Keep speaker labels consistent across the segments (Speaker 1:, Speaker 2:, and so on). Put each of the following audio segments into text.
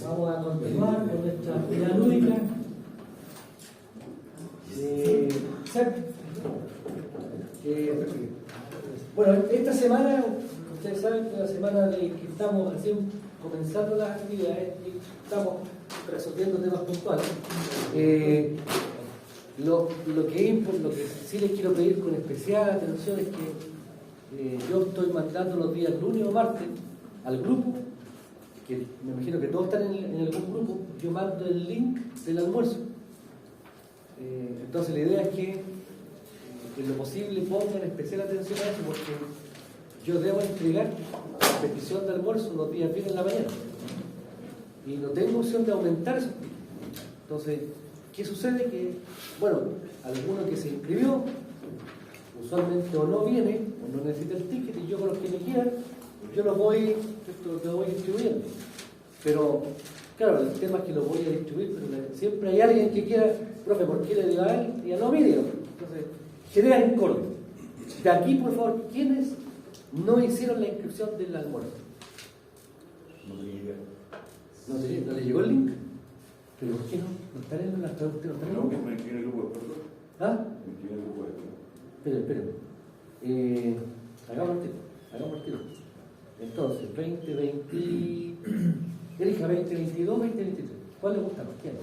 Speaker 1: Vamos a continuar con nuestra actividad lúdica. Bueno, esta semana, ustedes saben que es la semana de que estamos recién comenzando las actividades y estamos resolviendo temas puntuales. Lo que sí les quiero pedir con especial atención es que yo estoy mandando los días lunes o martes al grupo, que me imagino que todos están en algún grupo. Yo mando el link del almuerzo. Entonces la idea es que en lo posible pongan especial atención a eso, porque yo debo entregar petición de almuerzo los días viernes en la mañana y no tengo opción de aumentar eso. Entonces, ¿qué sucede? Que, bueno, alguno que se inscribió usualmente o no viene o no necesita el ticket, y yo con los que me quieran, yo los voy distribuyendo. Pero claro, el tema es que los voy a distribuir, pero siempre hay alguien que quiera, profe, ¿por qué le dio a él y a no a mí? Entonces, genera discordia. De aquí, por favor, ¿quiénes no hicieron la inscripción del almuerzo? ¿No le llegó el link? ¿Pero por qué no? ¿No están en la traducción?
Speaker 2: No, que me inscribí en el grupo de perdón.
Speaker 1: ¿Ah?
Speaker 2: Me inscribí en el grupo de perdón.
Speaker 1: Esperen. Hagamos el tiro. Entonces, 2020... Elija 2022, 2023. ¿Cuál le gusta más? ¿Quién?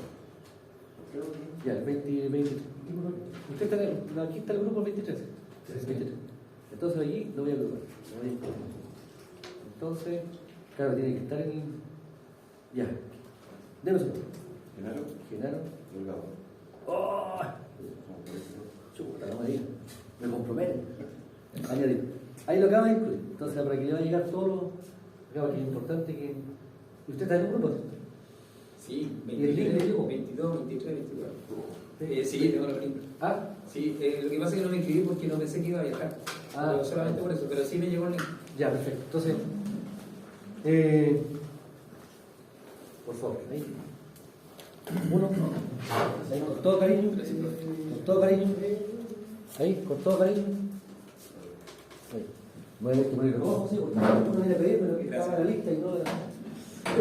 Speaker 1: Ya, el 2023. Usted está aquí está el grupo 23. 23. Entonces allí lo voy a colocar. Entonces, claro, tiene que estar en... Ya. Deme su nombre. Genaro.
Speaker 2: Delgado.
Speaker 1: ¡Oh! Chuta, no me diga. Me comprometen. Añadir. Ahí lo acabo de incluir. Entonces, para que le va a llegar todo lo... Claro, que es importante que... ¿Usted está en un grupo?
Speaker 3: Sí,
Speaker 1: ¿Y el link le llegó?
Speaker 3: 22, 23, 24. Sí, tengo la película.
Speaker 1: ¿Ah?
Speaker 3: Sí, lo que pasa es que no me inscribí porque no pensé que iba a viajar. Pero solamente por eso, pero sí me llegó el link.
Speaker 1: Ya, perfecto. Entonces, por favor, ahí. Uno. Ahí, con todo cariño. Con todo cariño. Ahí, con todo cariño. Ahí. Voy a tener que poner rojo, sí, porque uno viene a pedir, pero que estaba en la lista y no.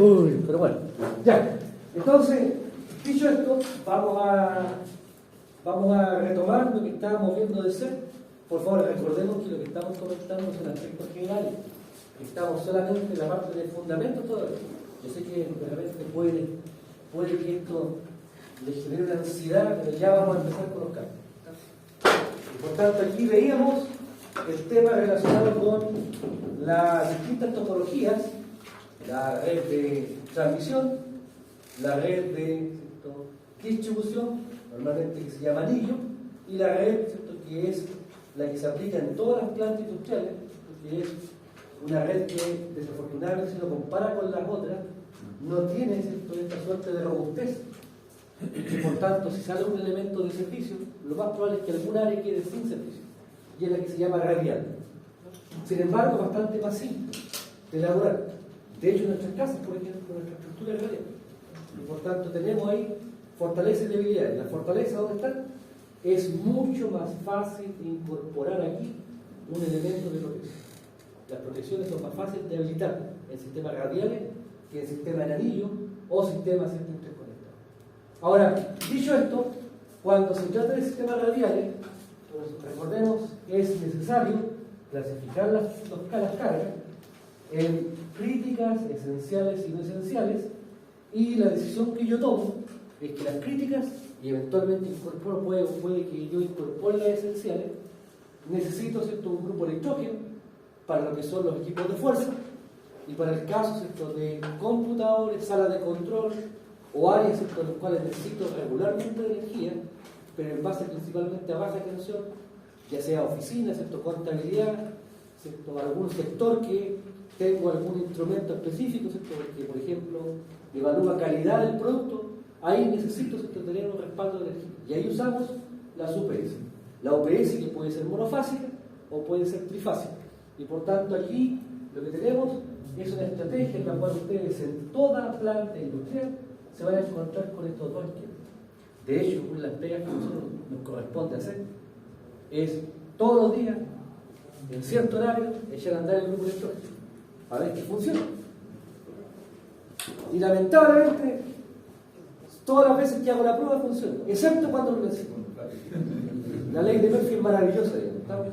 Speaker 1: Uy, pero bueno. Ya. Entonces, dicho esto, vamos a retomar lo que estábamos viendo de ser. Por favor, recordemos que lo que estamos comentando son aspectos generales. Estamos solamente en la parte de fundamento todavía. Yo sé que realmente puede que esto les genere una ansiedad, pero ya vamos a empezar con los cambios. Y por tanto, aquí veíamos el tema relacionado con las distintas topologías, la red de transmisión, la red de distribución, normalmente que se llama anillo, y la red, que es la que se aplica en todas las plantas industriales, que es una red que desafortunadamente, si lo compara con las otras, no tiene esta suerte de robustez. Y por tanto, si sale un elemento de servicio, lo más probable es que algún área quede sin servicio, y es la que se llama radial. Sin embargo, bastante más simple de elaborar. De hecho, en nuestras casas, por ejemplo, nuestra estructura es radial. Y por tanto, tenemos ahí fortalezas y debilidades. La fortaleza, ¿dónde está? Es mucho más fácil incorporar aquí un elemento de protección. Las protecciones son más fáciles de habilitar en sistemas radiales que en sistemas en anillo o sistemas interconectados. Ahora, dicho esto, cuando se trata de sistemas radiales, pues, recordemos que es necesario clasificar las cargas en críticas, esenciales y no esenciales, y la decisión que yo tomo es que las críticas, y eventualmente puede que yo incorpore las esenciales, necesito un grupo de nitrógeno para lo que son los equipos de fuerza, y para el caso de computadores, salas de control o áreas en los cuales necesito regularmente energía, pero en base principalmente a baja tensión, ya sea oficina, contabilidad, algún sector que tengo algún instrumento específico, porque por ejemplo evalúa calidad del producto, ahí necesito tener un respaldo de energía. Y ahí usamos las UPS. La UPS que puede ser monofásica o puede ser trifásica. Y por tanto aquí lo que tenemos es una estrategia en la cual ustedes en toda planta industrial se van a encontrar con estos dos esquemas. De hecho, una de las pegas que nosotros nos corresponde hacer es todos los días, en cierto horario, echar a andar el grupo electrónico a ver qué funciona. Y lamentablemente, todas las veces que hago la prueba funciona, excepto cuando lo necesito. La ley de Murphy es maravillosa, digamos, ¿está?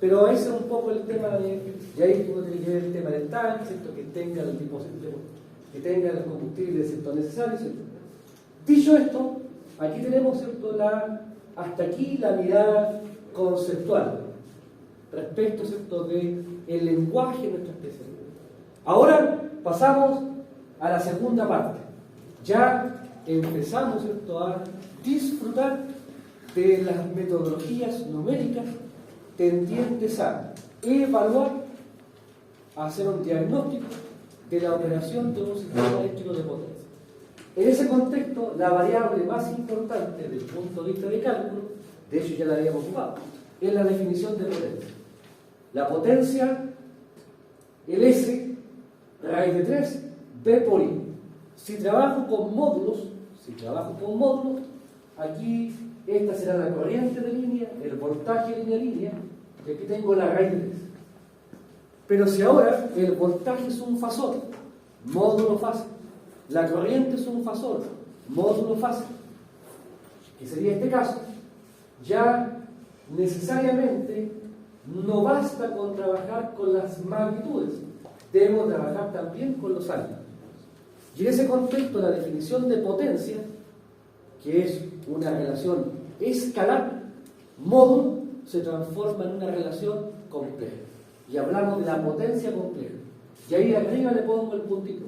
Speaker 1: Pero ese es un poco el tema de, y ahí uno tiene que ver el tema del tanque, ¿cierto? Que tenga el dispositivo, que tenga el combustible, ¿cierto? Necesario, ¿cierto? Dicho esto, aquí tenemos, ¿cierto? Hasta aquí la mirada conceptual respecto, ¿cierto? De el lenguaje de nuestra especie. Ahora pasamos a la segunda parte. Ya empezamos, ¿cierto? A disfrutar de las metodologías numéricas tendientes a evaluar, a hacer un diagnóstico de la operación de un sistema eléctrico de potencia. En ese contexto, la variable más importante desde el punto de vista de cálculo, de hecho ya la habíamos ocupado, es la definición de potencia. La potencia, el S, raíz de 3, B por I. Si trabajo con módulos, aquí esta será la corriente de línea, el voltaje línea, y aquí tengo la raíz de 3. Pero si ahora el voltaje es un fasor, módulo fase, la corriente es un fasor, módulo fase, que sería este caso, ya necesariamente no basta con trabajar con las magnitudes, debemos trabajar también con los ángulos. Y en ese contexto la definición de potencia, que es una relación escalar, módulo, se transforma en una relación compleja. Y hablamos de la potencia compleja. Y ahí arriba le pongo el puntito.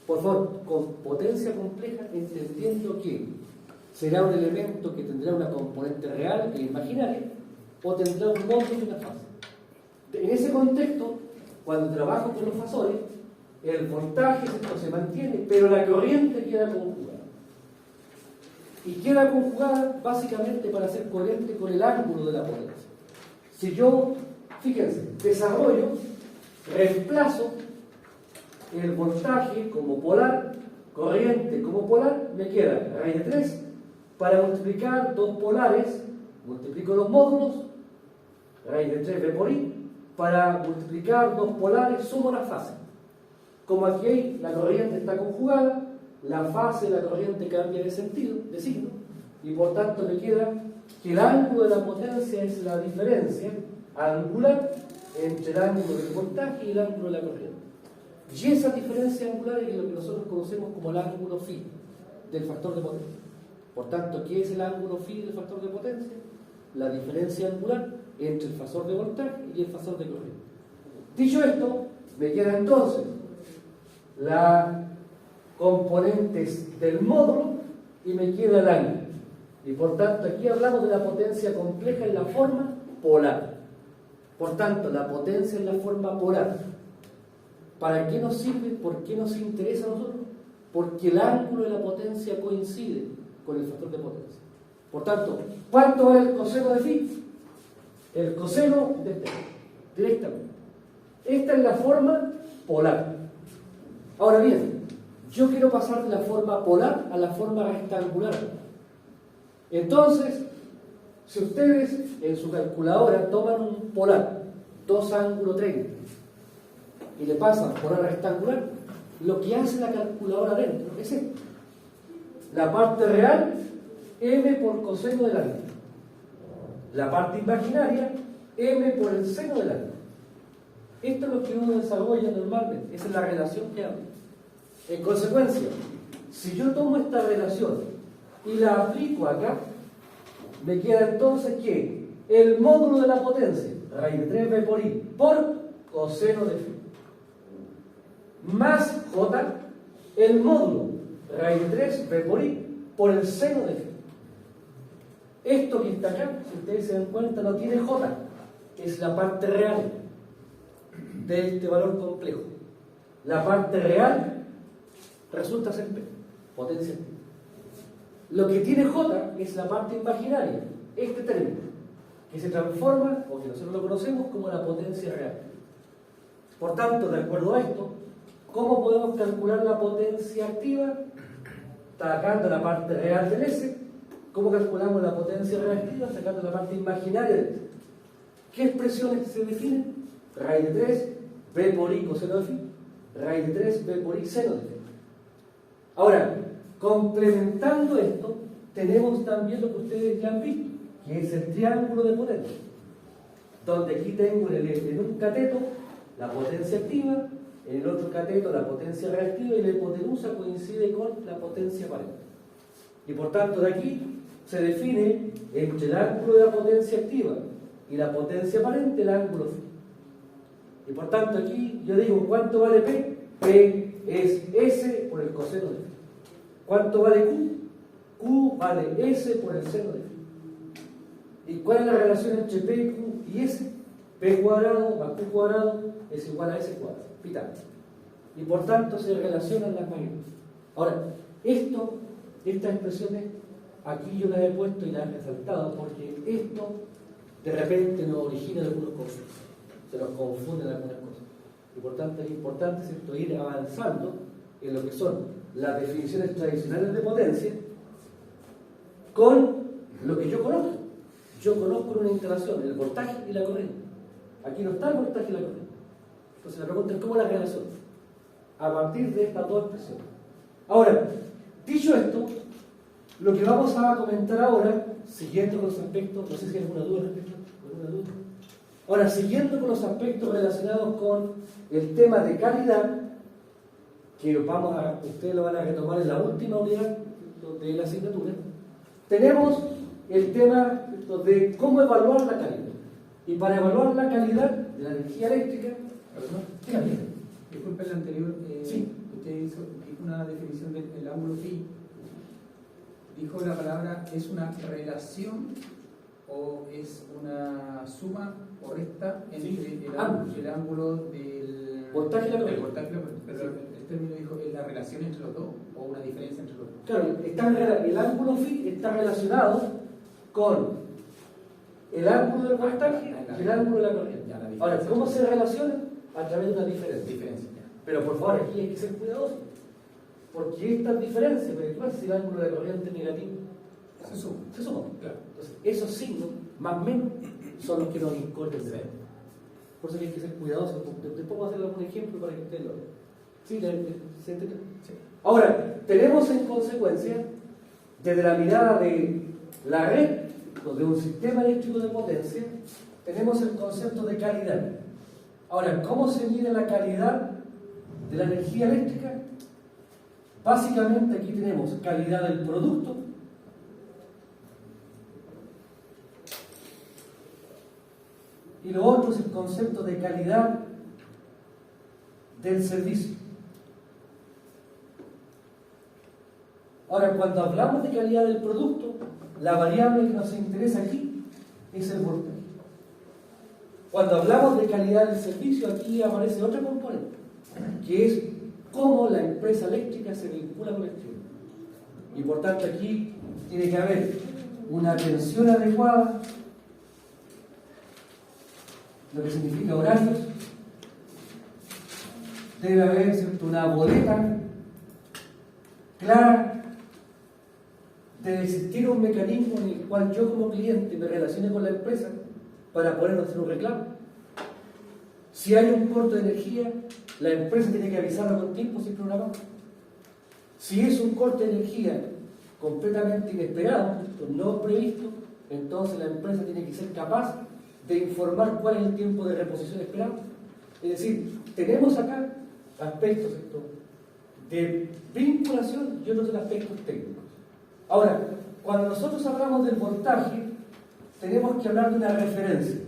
Speaker 1: Por favor, con potencia compleja, entendiendo que será un elemento que tendrá una componente real e imaginaria, o tendrá un módulo y una fase. En ese contexto, cuando trabajo con los fasores, el voltaje se mantiene, pero la corriente queda conjugada. Y queda conjugada básicamente para ser coherente con el ángulo de la potencia. Si yo, fíjense, desarrollo, reemplazo el voltaje como polar, corriente como polar, me queda raíz de 3. Para multiplicar dos polares, multiplico los módulos, raíz de 3 B por I. Para multiplicar dos polares, sumo las fases. Como aquí la corriente está conjugada, la fase de la corriente cambia de sentido, de signo, y por tanto me queda que el ángulo de la potencia es la diferencia angular entre el ángulo del voltaje y el ángulo de la corriente. Y esa diferencia angular es lo que nosotros conocemos como el ángulo phi del factor de potencia. Por tanto, ¿qué es el ángulo phi del factor de potencia? La diferencia angular entre el fasor de voltaje y el fasor de corriente. Dicho esto, me queda entonces la componentes del módulo y me queda el ángulo. Y por tanto, aquí hablamos de la potencia compleja en la forma polar. Por tanto, la potencia en la forma polar. ¿Para qué nos sirve? ¿Por qué nos interesa a nosotros? Porque el ángulo de la potencia coincide con el factor de potencia. Por tanto, ¿cuánto es el coseno de phi? El coseno de este, directamente. Esta es la forma polar. Ahora bien, yo quiero pasar de la forma polar a la forma rectangular. Entonces, si ustedes en su calculadora toman un polar, 2 ángulo 30, y le pasan polar rectangular, lo que hace la calculadora dentro es esto. La parte real, m por coseno del ángulo. La parte imaginaria, m por el seno del ángulo. Esto es lo que uno desarrolla normalmente. Esa es la relación que hablo. En consecuencia, si yo tomo esta relación y la aplico acá, me queda entonces que el módulo de la potencia, raíz de 3 B por I, por coseno de phi, más J, el módulo, raíz de 3 B por I, por el seno de phi. Esto que está acá, si ustedes se dan cuenta, no tiene J, es la parte real de este valor complejo. La parte real resulta ser P, potencia P. Lo que tiene J es la parte imaginaria, este término, que se transforma, o que nosotros lo conocemos como la potencia real. Por tanto, de acuerdo a esto, ¿cómo podemos calcular la potencia activa? Sacando la parte real del S. ¿Cómo calculamos la potencia reactiva? Sacando la parte imaginaria del S. ¿Qué expresiones se definen? Raíz de 3, B por I coseno de phi, raíz de 3, B por I seno de phi. Ahora, complementando esto, tenemos también lo que ustedes ya han visto, que es el triángulo de potencia, donde aquí tengo en un cateto la potencia activa, en el otro cateto la potencia reactiva y la hipotenusa coincide con la potencia aparente. Y por tanto, de aquí se define entre el ángulo de la potencia activa y la potencia aparente el ángulo phi. Y por tanto, aquí yo digo, ¿cuánto vale P? P es S por el coseno de phi. ¿Cuánto vale Q? Q vale S por el seno de phi. ¿Y cuál es la relación entre P, Q y S? P cuadrado más Q cuadrado es igual a S cuadrado. Pi tal. Y por tanto se relacionan las magnitudes. Ahora, estas expresiones, aquí yo las he puesto y las he resaltado porque esto de repente nos origina algunos conflictos. Se nos confunden algunas cosas. Y por tanto es importante, ¿cierto?, ir avanzando en lo que son las definiciones tradicionales de potencia con lo que yo conozco. Yo conozco una instalación, el voltaje y la corriente. Aquí no está el voltaje y la corriente. Entonces la pregunta es, ¿cómo la relaciono? A partir de estas dos expresiones. Ahora, dicho esto, lo que vamos a comentar ahora, siguiendo con los aspectos, no sé si hay alguna duda respecto a alguna duda. Ahora, siguiendo con los aspectos relacionados con el tema de calidad, que ustedes lo van a retomar en la última unidad de la asignatura, tenemos el tema de cómo evaluar la calidad. Y para evaluar la calidad de la energía eléctrica,
Speaker 3: disculpe el anterior,
Speaker 1: sí.
Speaker 3: Usted dijo una definición del ángulo phi. Dijo la palabra, ¿es una relación o es una suma o resta entre el ángulo del
Speaker 1: voltaje y la corriente?
Speaker 3: Pero el término dijo, ¿es la relación entre los dos o una diferencia entre los dos?
Speaker 1: Claro, el ángulo phi está relacionado con el ángulo del voltaje y el ángulo de la corriente. Ahora, ¿cómo se relacionan? A través de una diferencia. Pero por favor, aquí hay que ser cuidadoso. Porque estas diferencias, si el ángulo de la corriente es negativo, se suman. Claro. Entonces, esos signos, más o menos, son los que nos incorren de ver. Por eso hay que ser cuidadosos. Después voy a hacer algún ejemplo para que ustedes lo vean. ¿Sí? ¿Se entiende? Sí. Ahora, tenemos en consecuencia, desde la mirada de la red, de un sistema eléctrico de potencia, tenemos el concepto de calidad. Ahora, ¿cómo se mide la calidad de la energía eléctrica? Básicamente aquí tenemos calidad del producto, y lo otro es el concepto de calidad del servicio. Ahora, cuando hablamos de calidad del producto, la variable que nos interesa aquí es el voltaje. Cuando hablamos de calidad del servicio, aquí aparece otra componente, que es cómo la empresa eléctrica se vincula con el cliente. Y por tanto aquí tiene que haber una atención adecuada, lo que significa horarios, debe haber, ¿cierto?, una boleta clara, debe existir un mecanismo en el cual yo como cliente me relacione con la empresa para poder hacer un reclamo. Si hay un corte de energía, la empresa tiene que avisarlo con tiempo sin programar. Si es un corte de energía completamente inesperado, no previsto, entonces la empresa tiene que ser capaz de informar cuál es el tiempo de reposición esperado. Es decir, tenemos acá aspectos de vinculación y otros aspectos técnicos. Ahora, cuando nosotros hablamos del voltaje, tenemos que hablar de una referencia.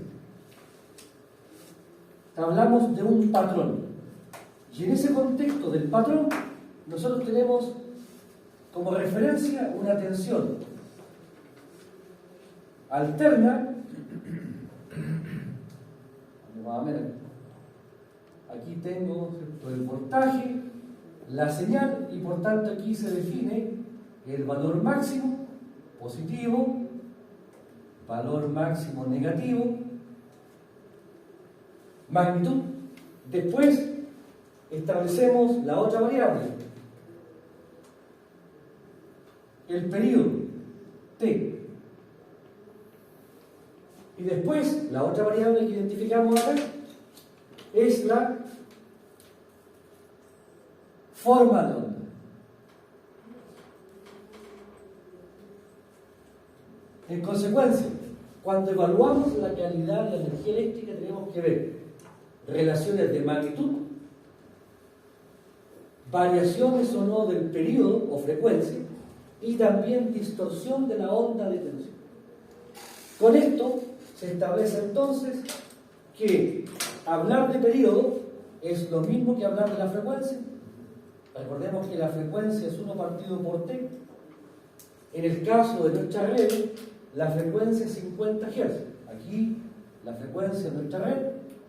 Speaker 1: Hablamos de un patrón. Y en ese contexto del patrón, nosotros tenemos como referencia una tensión alterna. Más o menos. Aquí tengo el voltaje, la señal, y por tanto aquí se define el valor máximo positivo, valor máximo negativo, magnitud. Después establecemos la otra variable, el periodo T. Y después la otra variable que identificamos acá es la forma de onda. En consecuencia, cuando evaluamos la calidad de la energía eléctrica tenemos que ver relaciones de magnitud, variaciones o no del periodo o frecuencia y también distorsión de la onda de tensión. Con esto se establece entonces que hablar de periodo es lo mismo que hablar de la frecuencia. Recordemos que la frecuencia es 1 partido por T. En el caso de nuestra red, la frecuencia es 50 Hz. Aquí, la frecuencia de nuestra red,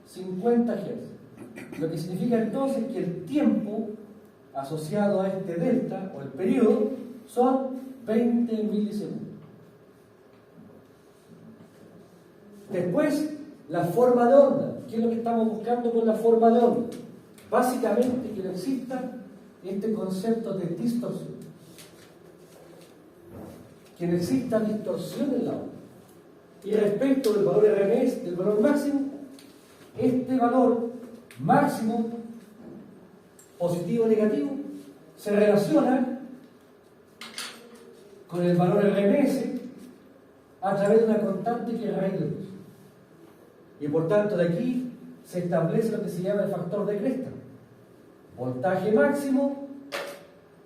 Speaker 1: 50 Hz. Lo que significa entonces que el tiempo asociado a este delta, o el periodo, son 20 milisegundos. Después, la forma de onda. ¿Qué es lo que estamos buscando con la forma de onda? Básicamente que no exista este concepto de distorsión. Que no exista distorsión en la onda. Y respecto del valor RMS, del valor máximo, este valor máximo, positivo o negativo, se relaciona con el valor RMS a través de una constante que es raíz de 2. Y por tanto de aquí se establece lo que se llama el factor de cresta. Voltaje máximo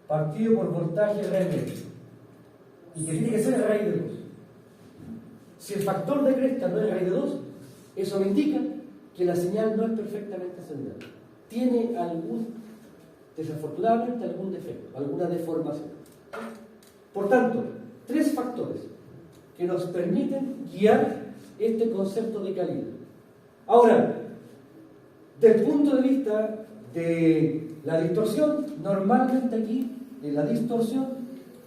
Speaker 1: partido por voltaje RMS. Y que tiene que ser raíz de 2. Si el factor de cresta no es raíz de 2, eso me indica que la señal no es perfectamente ascendente. Tiene desafortunadamente algún defecto, alguna deformación. Por tanto, 3 factores que nos permiten guiar este concepto de calidad. Ahora, desde el punto de vista de la distorsión, normalmente aquí, en la distorsión,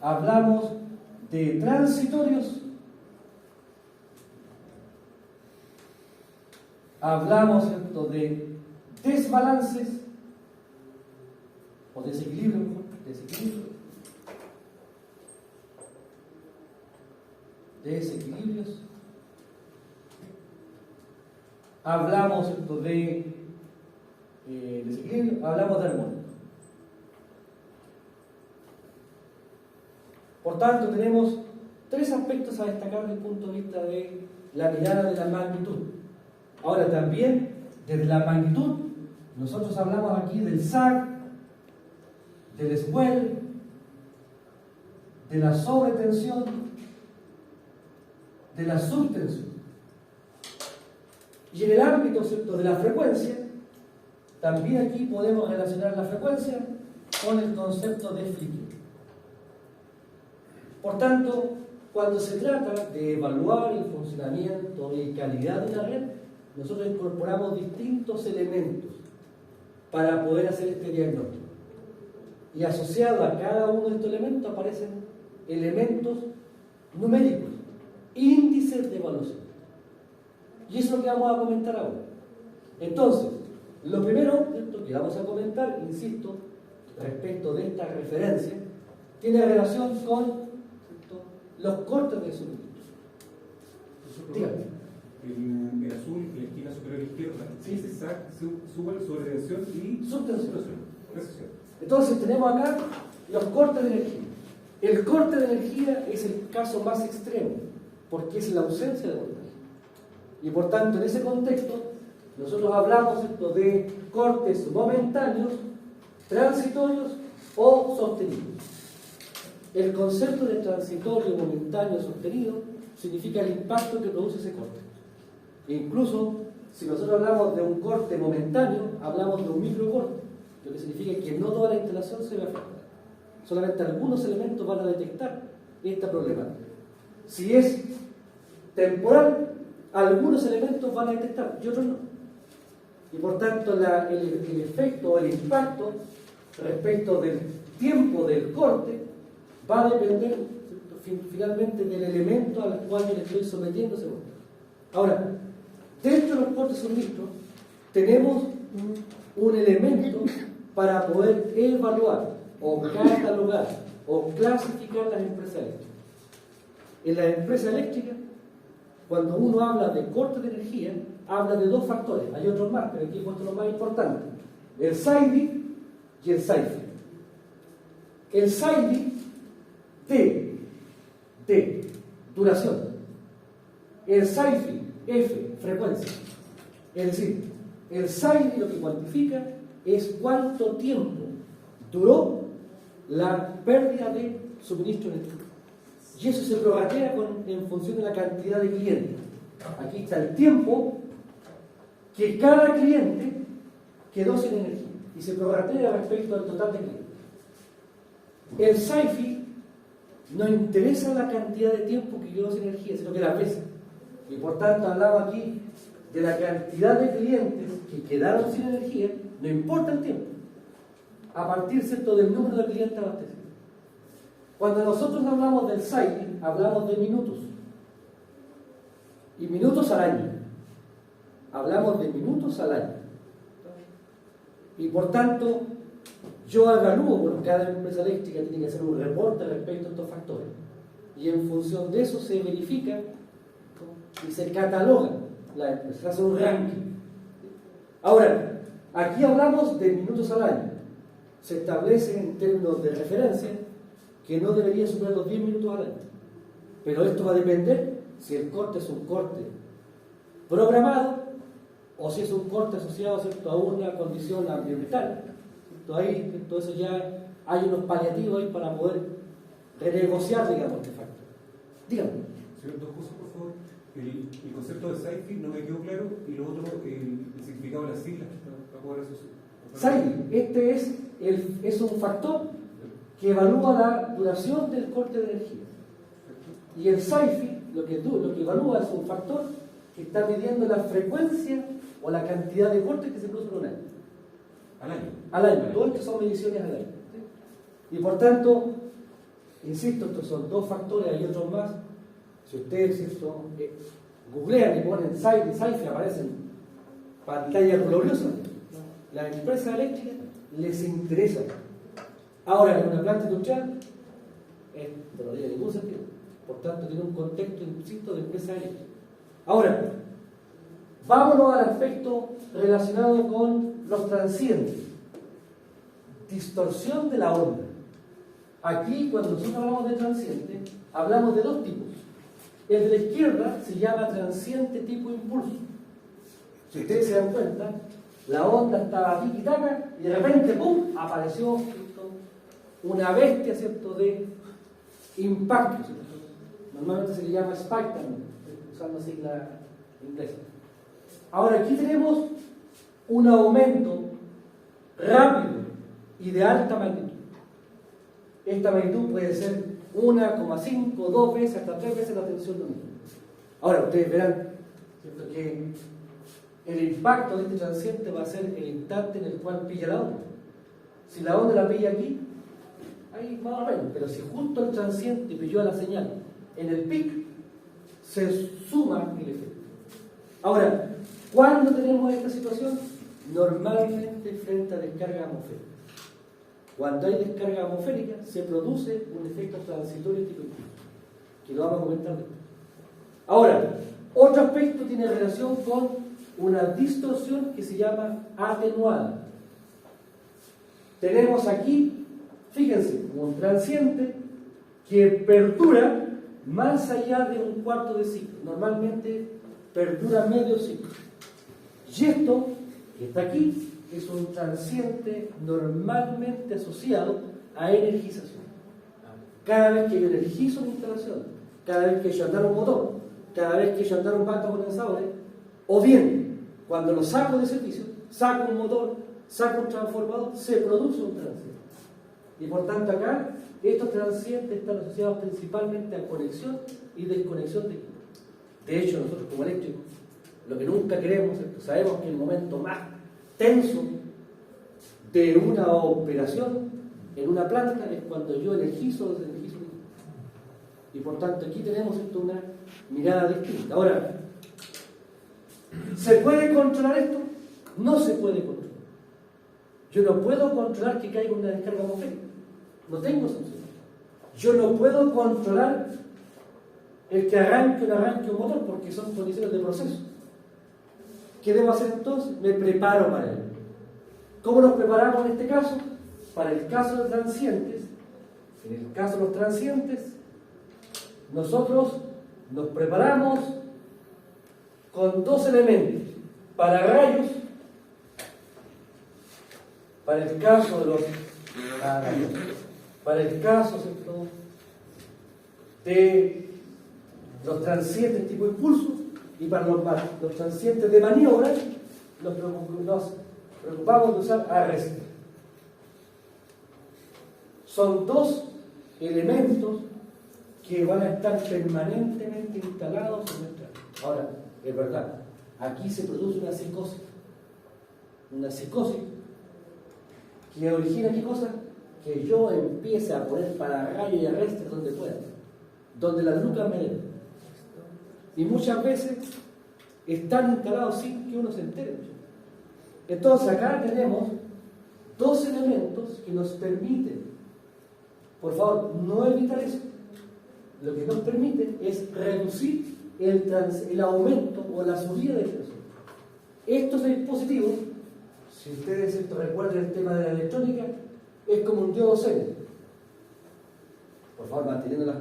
Speaker 1: hablamos de transitorios, hablamos, ¿cierto?, de desbalances, o desequilibrio, mejor, desequilibrios, hablamos, ¿cierto?, de desequilibrio, hablamos de armonía. Por tanto, tenemos 3 aspectos a destacar desde el punto de vista de la mirada de la magnitud. Ahora también, desde la magnitud, nosotros hablamos aquí del sag, del swell, de la sobretensión, de la subtensión. Y en el ámbito, ¿cierto?, de la frecuencia, también aquí podemos relacionar la frecuencia con el concepto de Flicker. Por tanto, cuando se trata de evaluar el funcionamiento y calidad de una red, nosotros incorporamos distintos elementos para poder hacer este diagnóstico. Y asociado a cada uno de estos elementos aparecen elementos numéricos, índices de evaluación. Y eso es lo que vamos a comentar ahora. Entonces, lo primero, ¿cierto?, que vamos a comentar, insisto, respecto de esta referencia, tiene relación con, ¿cierto?, los cortes de suministro. Dígame.
Speaker 4: El azul, la esquina superior izquierda,
Speaker 1: Sí.
Speaker 4: dice SAC, sobretensión y
Speaker 1: Subtensión.
Speaker 4: Presión.
Speaker 1: Entonces tenemos acá los cortes de energía. El corte de energía es el caso más extremo, porque es la ausencia de voltaje. Y por tanto, en ese contexto, nosotros hablamos, ¿cierto?, de cortes momentáneos, transitorios o sostenidos. El concepto de transitorio, momentáneo, sostenido significa el impacto que produce ese corte. E incluso, si nosotros hablamos de un corte momentáneo, hablamos de un microcorte, lo que significa que no toda la instalación se va a afectar. Solamente algunos elementos van a detectar esta problemática. Si es temporal, algunos elementos van a detectar y otros no. Y por tanto, el efecto o el impacto respecto del tiempo del corte va a depender, ¿cierto?, finalmente del elemento al cual yo le estoy sometiendo ese voltaje. Ahora, dentro de los cortes de suministro tenemos un elemento para poder evaluar o catalogar o clasificar las empresas eléctricas. En las empresas eléctricas, cuando uno habla de corte de energía, habla de 2 factores. Hay otros más, pero aquí he puesto los más importantes: el SAIDI y el SAIFI. El SAIDI de duración, El SAIFI, F, frecuencia. Es decir, el SAIFI lo que cuantifica es cuánto tiempo duró la pérdida de suministro eléctrico. Y eso se prorratea en función de la cantidad de clientes. Aquí está el tiempo que cada cliente quedó sin energía y se prorratea respecto al total de clientes. El SAIFI no interesa la cantidad de tiempo que quedó sin energía, sino que la pesa. Y por tanto hablamos aquí de la cantidad de clientes que quedaron sin energía, no importa el tiempo, a partir, ¿cierto?, del número de clientes abastecidos. Cuando nosotros hablamos del SAIFI, hablamos de minutos. Y minutos al año. Hablamos de minutos al año. Y por tanto, yo evalúo, porque cada empresa eléctrica tiene que hacer un reporte respecto a estos factores. Y en función de eso se verifica y se cataloga la empresa, se hace un ranking. Ahora, aquí hablamos de minutos al año. Se establece en términos de referencia que no debería superar los 10 minutos al año. Pero esto va a depender si el corte es un corte programado o si es un corte asociado, ¿cierto?, a una condición ambiental. Ahí, entonces ya hay unos paliativos ahí para poder renegociar, digamos, este factor. Dígame.
Speaker 4: Señor, dos cosas, por favor. El concepto de SAIFI no me quedó claro, y lo otro, el significado de las siglas, para poder asociar.
Speaker 1: SAIFI, es un factor que evalúa la duración del corte de energía. Y el SAIFI, lo que evalúa es un factor que está midiendo la frecuencia o la cantidad de cortes que se producen en un año.
Speaker 4: Al año.
Speaker 1: Al año. Todo esto son mediciones al año. ¿Sí? Y por tanto, insisto, estos son dos factores, hay otros más. Si ustedes googlean y ponen SAIFI, aparecen pantallas gloriosas. Las empresas eléctricas les interesa. Ahora, en una planta industrial, esto no tiene ningún sentido. Por tanto, tiene un contexto, insisto, de empresa eléctrica. Ahora, vámonos al aspecto relacionado con los transientes. Distorsión de la onda. Aquí, cuando nosotros hablamos de transiente, hablamos de dos tipos. El de la izquierda se llama transiente tipo impulso. Si ustedes se dan cuenta, la onda estaba tiki-taka y de repente, ¡pum!, apareció, ¿cierto?, una bestia, ¿cierto?, de impacto, ¿cierto? Normalmente se le llama spike también, usando sigla inglesa. Ahora, aquí tenemos un aumento rápido y de alta magnitud. Esta magnitud puede ser 1,5, 2 veces, hasta 3 veces la tensión lumínica. Ahora, ustedes verán, ¿cierto?, que el impacto de este transiente va a ser el instante en el cual pilla la onda. Si la onda la pilla aquí, ahí más o menos, pero si justo el transiente pilló la señal en el pic, se suma el efecto. Ahora, ¿cuándo tenemos esta situación? Normalmente frente a descarga atmosférica. Cuando hay descarga atmosférica, se produce un efecto transitorio tipo impulso, que lo vamos a comentar después. Ahora, otro aspecto tiene relación con una distorsión que se llama atenuada. Tenemos aquí, fíjense, un transiente que perdura más allá de un cuarto de ciclo. Normalmente perdura medio ciclo. Y esto, que está aquí, es un transiente normalmente asociado a energización. Cada vez que yo energizo una instalación, cada vez que yo andar un motor, cada vez que yo andar un banco condensadores, o bien, cuando lo saco de servicio, saco un motor, saco un transformador, se produce un transiente. Y por tanto acá, estos transientes están asociados principalmente a conexión y desconexión de equipo. De hecho, nosotros como eléctricos, lo que nunca queremos, sabemos que el momento más tenso de una operación en una planta es cuando yo energizo o desenergizo un equipo. Y por tanto aquí tenemos una mirada distinta. Ahora, ¿se puede controlar esto? No se puede controlar. Yo no puedo controlar que caiga una descarga atmosférica. No tengo sanción. Yo no puedo controlar el que arranque o no arranque un motor porque son condiciones de proceso. ¿Qué debo hacer entonces? Me preparo para ello. ¿Cómo nos preparamos en este caso? Para el caso de transientes, en el caso de los transientes, nosotros nos preparamos con dos elementos para rayos, para el caso de los para el caso, ¿cierto?, de los transientes tipo impulso, y para los transientes de maniobra nos preocupamos de usar arrestes. Son dos elementos que van a estar permanentemente instalados en nuestra vida. Ahora, es verdad, aquí se produce una psicosis que origina ¿qué cosa? Que yo empiece a poner pararrayos y arrestes donde pueda, donde las lucas me den. Y muchas veces están instalados sin que uno se entere. Entonces acá tenemos dos elementos que nos permiten, por favor, no evitar eso. Lo que nos permite es reducir el aumento o la subida de tensión. Estos dispositivos, si ustedes recuerdan el tema de la electrónica, es como un diodo Zener. Por favor, manteniendo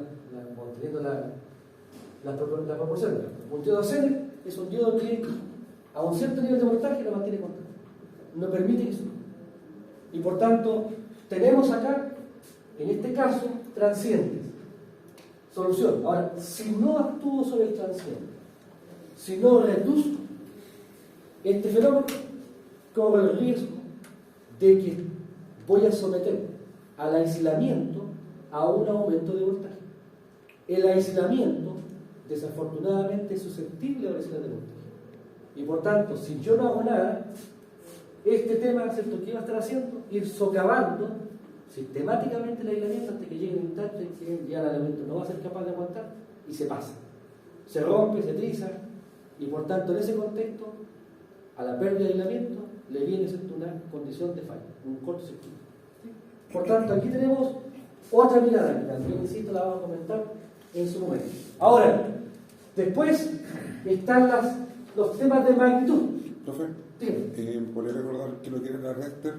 Speaker 1: la proporción. Un diodo Zener es un diodo que a un cierto nivel de voltaje lo mantiene constante. No permite que suba. Y por tanto, tenemos acá, en este caso, transientes. Solución. Ahora, si no actúo sobre el transiente, si no reduzco este fenómeno, corre el riesgo de que voy a someter al aislamiento a un aumento de voltaje. El aislamiento, desafortunadamente, es susceptible a variaciones de voltaje. Y por tanto, si yo no hago nada, este tema, ¿cierto?, que iba a estar haciendo, ir socavando sistemáticamente el aislamiento hasta que llegue un instante en que ya el elemento no va a ser capaz de aguantar y se pasa. Se rompe, se triza, y por tanto, en ese contexto, a la pérdida de aislamiento le viene, ¿cierto?, una condición de falla, un cortocircuito. ¿Sí? Por tanto, aquí tenemos otra mirada, que también, insisto, la vamos a comentar en su momento. Ahora, después están los temas de magnitud.
Speaker 2: Profe, ¿podría recordar que lo que era el arrester?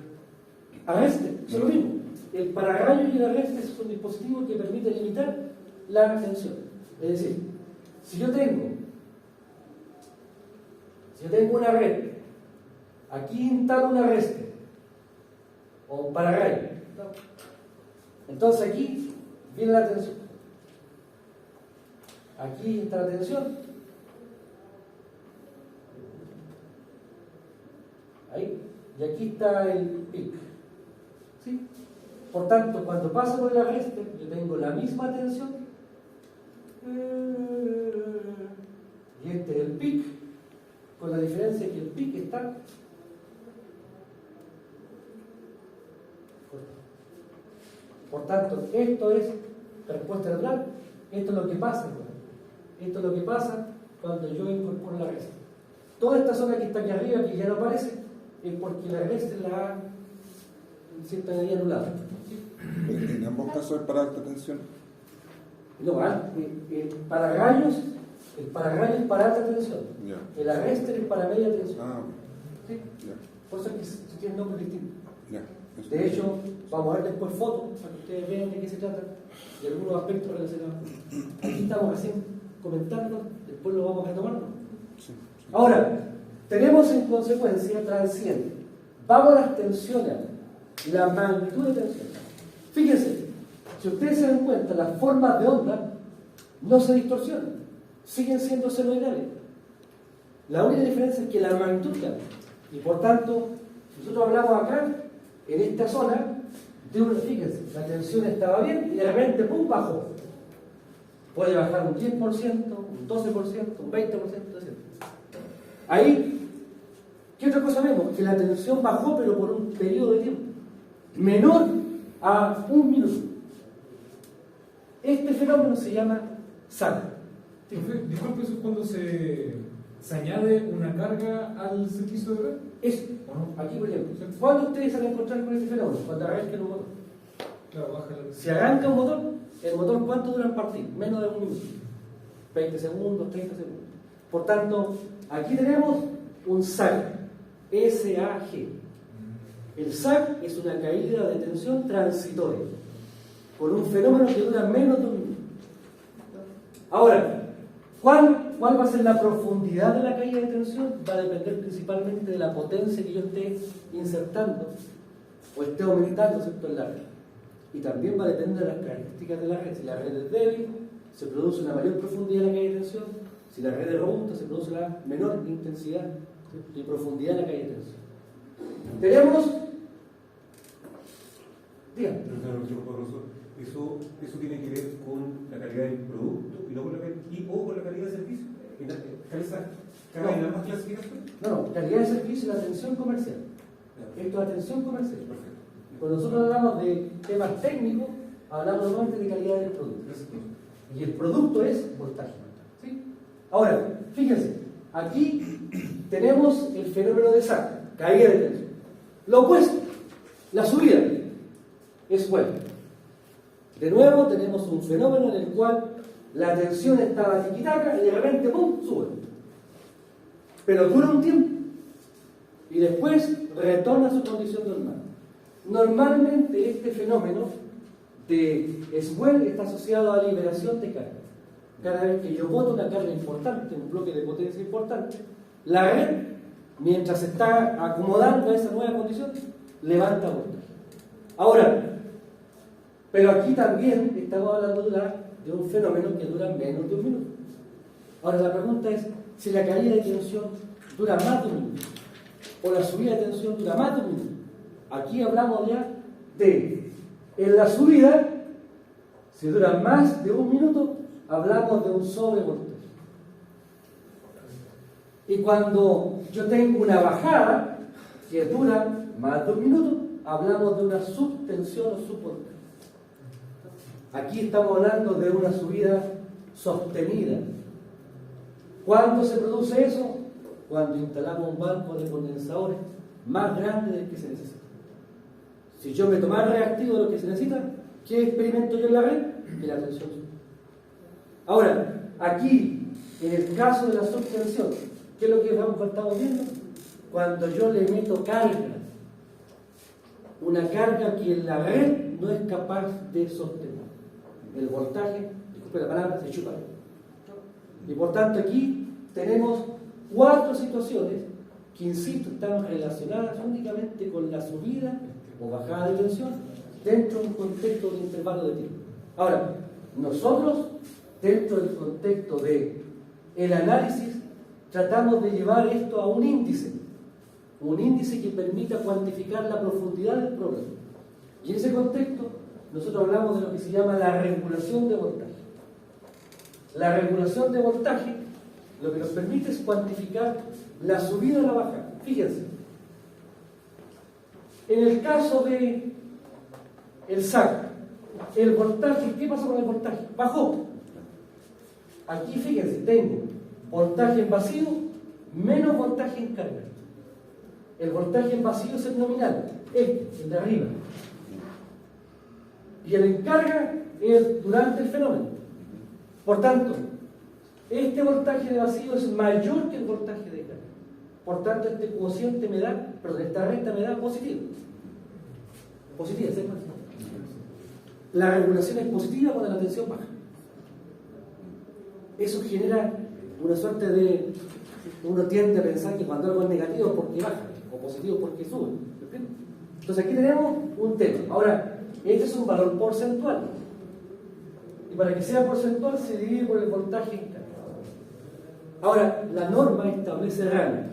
Speaker 1: Arrester, es lo mismo. El pararrayo y el arrester es un dispositivo que permite limitar la tensión. Es decir, si yo tengo una red, aquí instalo un arrester o un pararrayo, entonces aquí viene la tensión, aquí está la tensión, ahí, y aquí está el pic. ¿Sí? Por tanto, cuando paso por el arrester, yo tengo la misma tensión y este es el pic, con la diferencia que el pic está. Por tanto, esto es respuesta natural. Esto es lo que pasa. Esto es lo que pasa cuando yo incorporo el arrester. Toda esta zona que está aquí arriba, que ya no aparece, es porque el arrester la ha en cierta medida anulado.
Speaker 2: En ambos casos es para alta tensión.
Speaker 1: No, el pararrayos es para alta tensión.
Speaker 2: Ya.
Speaker 1: El arrester es para media tensión.
Speaker 2: Ah,
Speaker 1: ¿Sí?
Speaker 2: ya.
Speaker 1: Por eso es que tiene nombres distintos.
Speaker 2: Ya. Eso.
Speaker 1: De hecho, vamos a ver después fotos para que ustedes vean de qué se trata y algunos aspectos relacionados. Aquí estamos recién comentando, después lo vamos a retomar.
Speaker 2: Sí.
Speaker 1: Ahora, tenemos en consecuencia transiente. Vamos a las tensiones, la magnitud de tensión. Fíjense, si ustedes se dan cuenta, las formas de onda no se distorsionan, siguen siendo senoidales. La única diferencia es que la magnitud cambia. Y por tanto, nosotros hablamos acá, en esta zona, de una, fíjense, la tensión estaba bien y de repente, ¡pum!, bajó. Puede bajar un 10%, un 12%, un 20%, etc. Ahí, ¿qué otra cosa vemos? Que la tensión bajó, pero por un periodo de tiempo menor a 1 minuto. Este fenómeno se llama SAC.
Speaker 5: Disculpe, ¿eso es cuando se añade una carga al servicio de red?
Speaker 1: Es, aquí por ejemplo, ¿cuándo ustedes se van a encontrar con este fenómeno? Cuando arranquen un motor.
Speaker 5: Claro, baja la...
Speaker 1: Si arranca un motor, ¿el motor cuánto dura en partir? Menos de 1 minuto. 20 segundos, 30 segundos. Por tanto, aquí tenemos un SAG. S-A-G. El SAG es una caída de tensión transitoria, con un fenómeno que dura menos de 1 minuto. Ahora, ¿cuál va a ser la profundidad de la caída de tensión? Va a depender principalmente de la potencia que yo esté insertando o esté aumentando, ¿cierto?, en la red. Y también va a depender de las características de la red. Si la red es débil, se produce una mayor profundidad de la caída de tensión. Si la red es robusta, se produce una menor intensidad, ¿cierto?, y profundidad de la caída de tensión. Tenemos... Dígame.
Speaker 4: Eso tiene que ver con la calidad del producto y no con la, o con la calidad del servicio. ¿Cabe en ambas clasificaciones?
Speaker 1: No, calidad de servicio y la atención comercial. Esto es atención comercial.
Speaker 4: Perfecto.
Speaker 1: Cuando nosotros hablamos de temas técnicos, hablamos normalmente de calidad del producto. Y el producto es voltaje. ¿Sí? Ahora, fíjense, aquí tenemos el fenómeno de SAC, caída de tensión. Lo opuesto, la subida, es bueno. De nuevo tenemos un fenómeno en el cual la tensión estaba tiquitaca y de repente ¡pum!, sube. Pero dura un tiempo y después retorna a su condición normal. Normalmente este fenómeno de Swell está asociado a liberación de carga. Cada vez que yo boto una carga importante, un bloque de potencia importante, la red, mientras se está acomodando a esa nueva condición, levanta voltaje. Ahora, pero aquí también estamos hablando de un fenómeno que dura menos de un minuto. Ahora la pregunta es, si la caída de tensión dura más de un minuto, o la subida de tensión dura más de un minuto. Aquí hablamos ya de, en la subida, si dura más de un minuto, hablamos de un sobrevoltaje. Y cuando yo tengo una bajada que dura más de un minuto, hablamos de una subtensión o subvoltaje. Aquí estamos hablando de una subida sostenida. ¿Cuándo se produce eso? Cuando instalamos un banco de condensadores más grande del que se necesita. Si yo meto más reactivo de lo que se necesita, ¿qué experimento yo en la red? Que la tensión sube. Ahora, aquí, en el caso de la subtensión, ¿qué es lo que estamos viendo? Cuando yo le meto carga, una carga que en la red no es capaz de sostener. El voltaje, disculpe la palabra, se chupa. Y por tanto aquí tenemos 4 situaciones que, insisto, están relacionadas únicamente con la subida o bajada de tensión dentro de un contexto de intervalo de tiempo. Ahora, nosotros, dentro del contexto del análisis, tratamos de llevar esto a un índice que permita cuantificar la profundidad del problema. Y en ese contexto, nosotros hablamos de lo que se llama la regulación de voltaje. La regulación de voltaje lo que nos permite es cuantificar la subida o la bajada. Fíjense, en el caso de el SAC, el voltaje, ¿qué pasó con el voltaje? Bajó. Aquí fíjense, tengo voltaje en vacío menos voltaje en carga. El voltaje en vacío es el nominal, el de arriba. Y el en carga es durante el fenómeno. Por tanto, este voltaje de vacío es mayor que el voltaje de carga. Por tanto, este cociente me da, perdón, esta recta me da positivo. Positiva, ¿sí? La regulación es positiva cuando la tensión baja. Eso genera una suerte de... Uno tiende a pensar que cuando algo es negativo es porque baja, o positivo porque sube. Entonces aquí tenemos un tema. Ahora, este es un valor porcentual. Y para que sea porcentual se divide por el voltaje en carga. Ahora, la norma establece rango.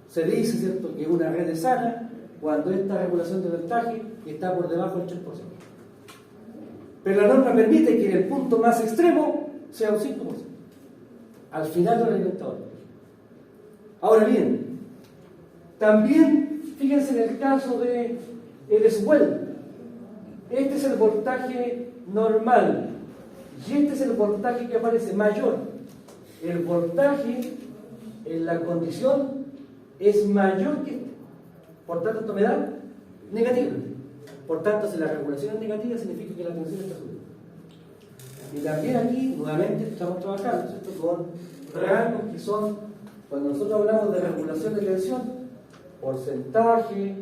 Speaker 1: Se dice, ¿cierto?, que una red es sana cuando esta regulación de voltaje está por debajo del 3%. Pero la norma permite que en el punto más extremo sea un 5%. Al final del alimentador. Ahora bien, también, fíjense en el caso de el Swell. Este es el voltaje normal. Y este es el voltaje que aparece mayor. El voltaje en la condición es mayor que este. Por tanto, esto me da negativo. Por tanto, si la regulación es negativa, significa que la tensión está subiendo. Y también aquí, nuevamente, estamos trabajando, ¿cierto?, con rangos que son, cuando nosotros hablamos de regulación de tensión, porcentaje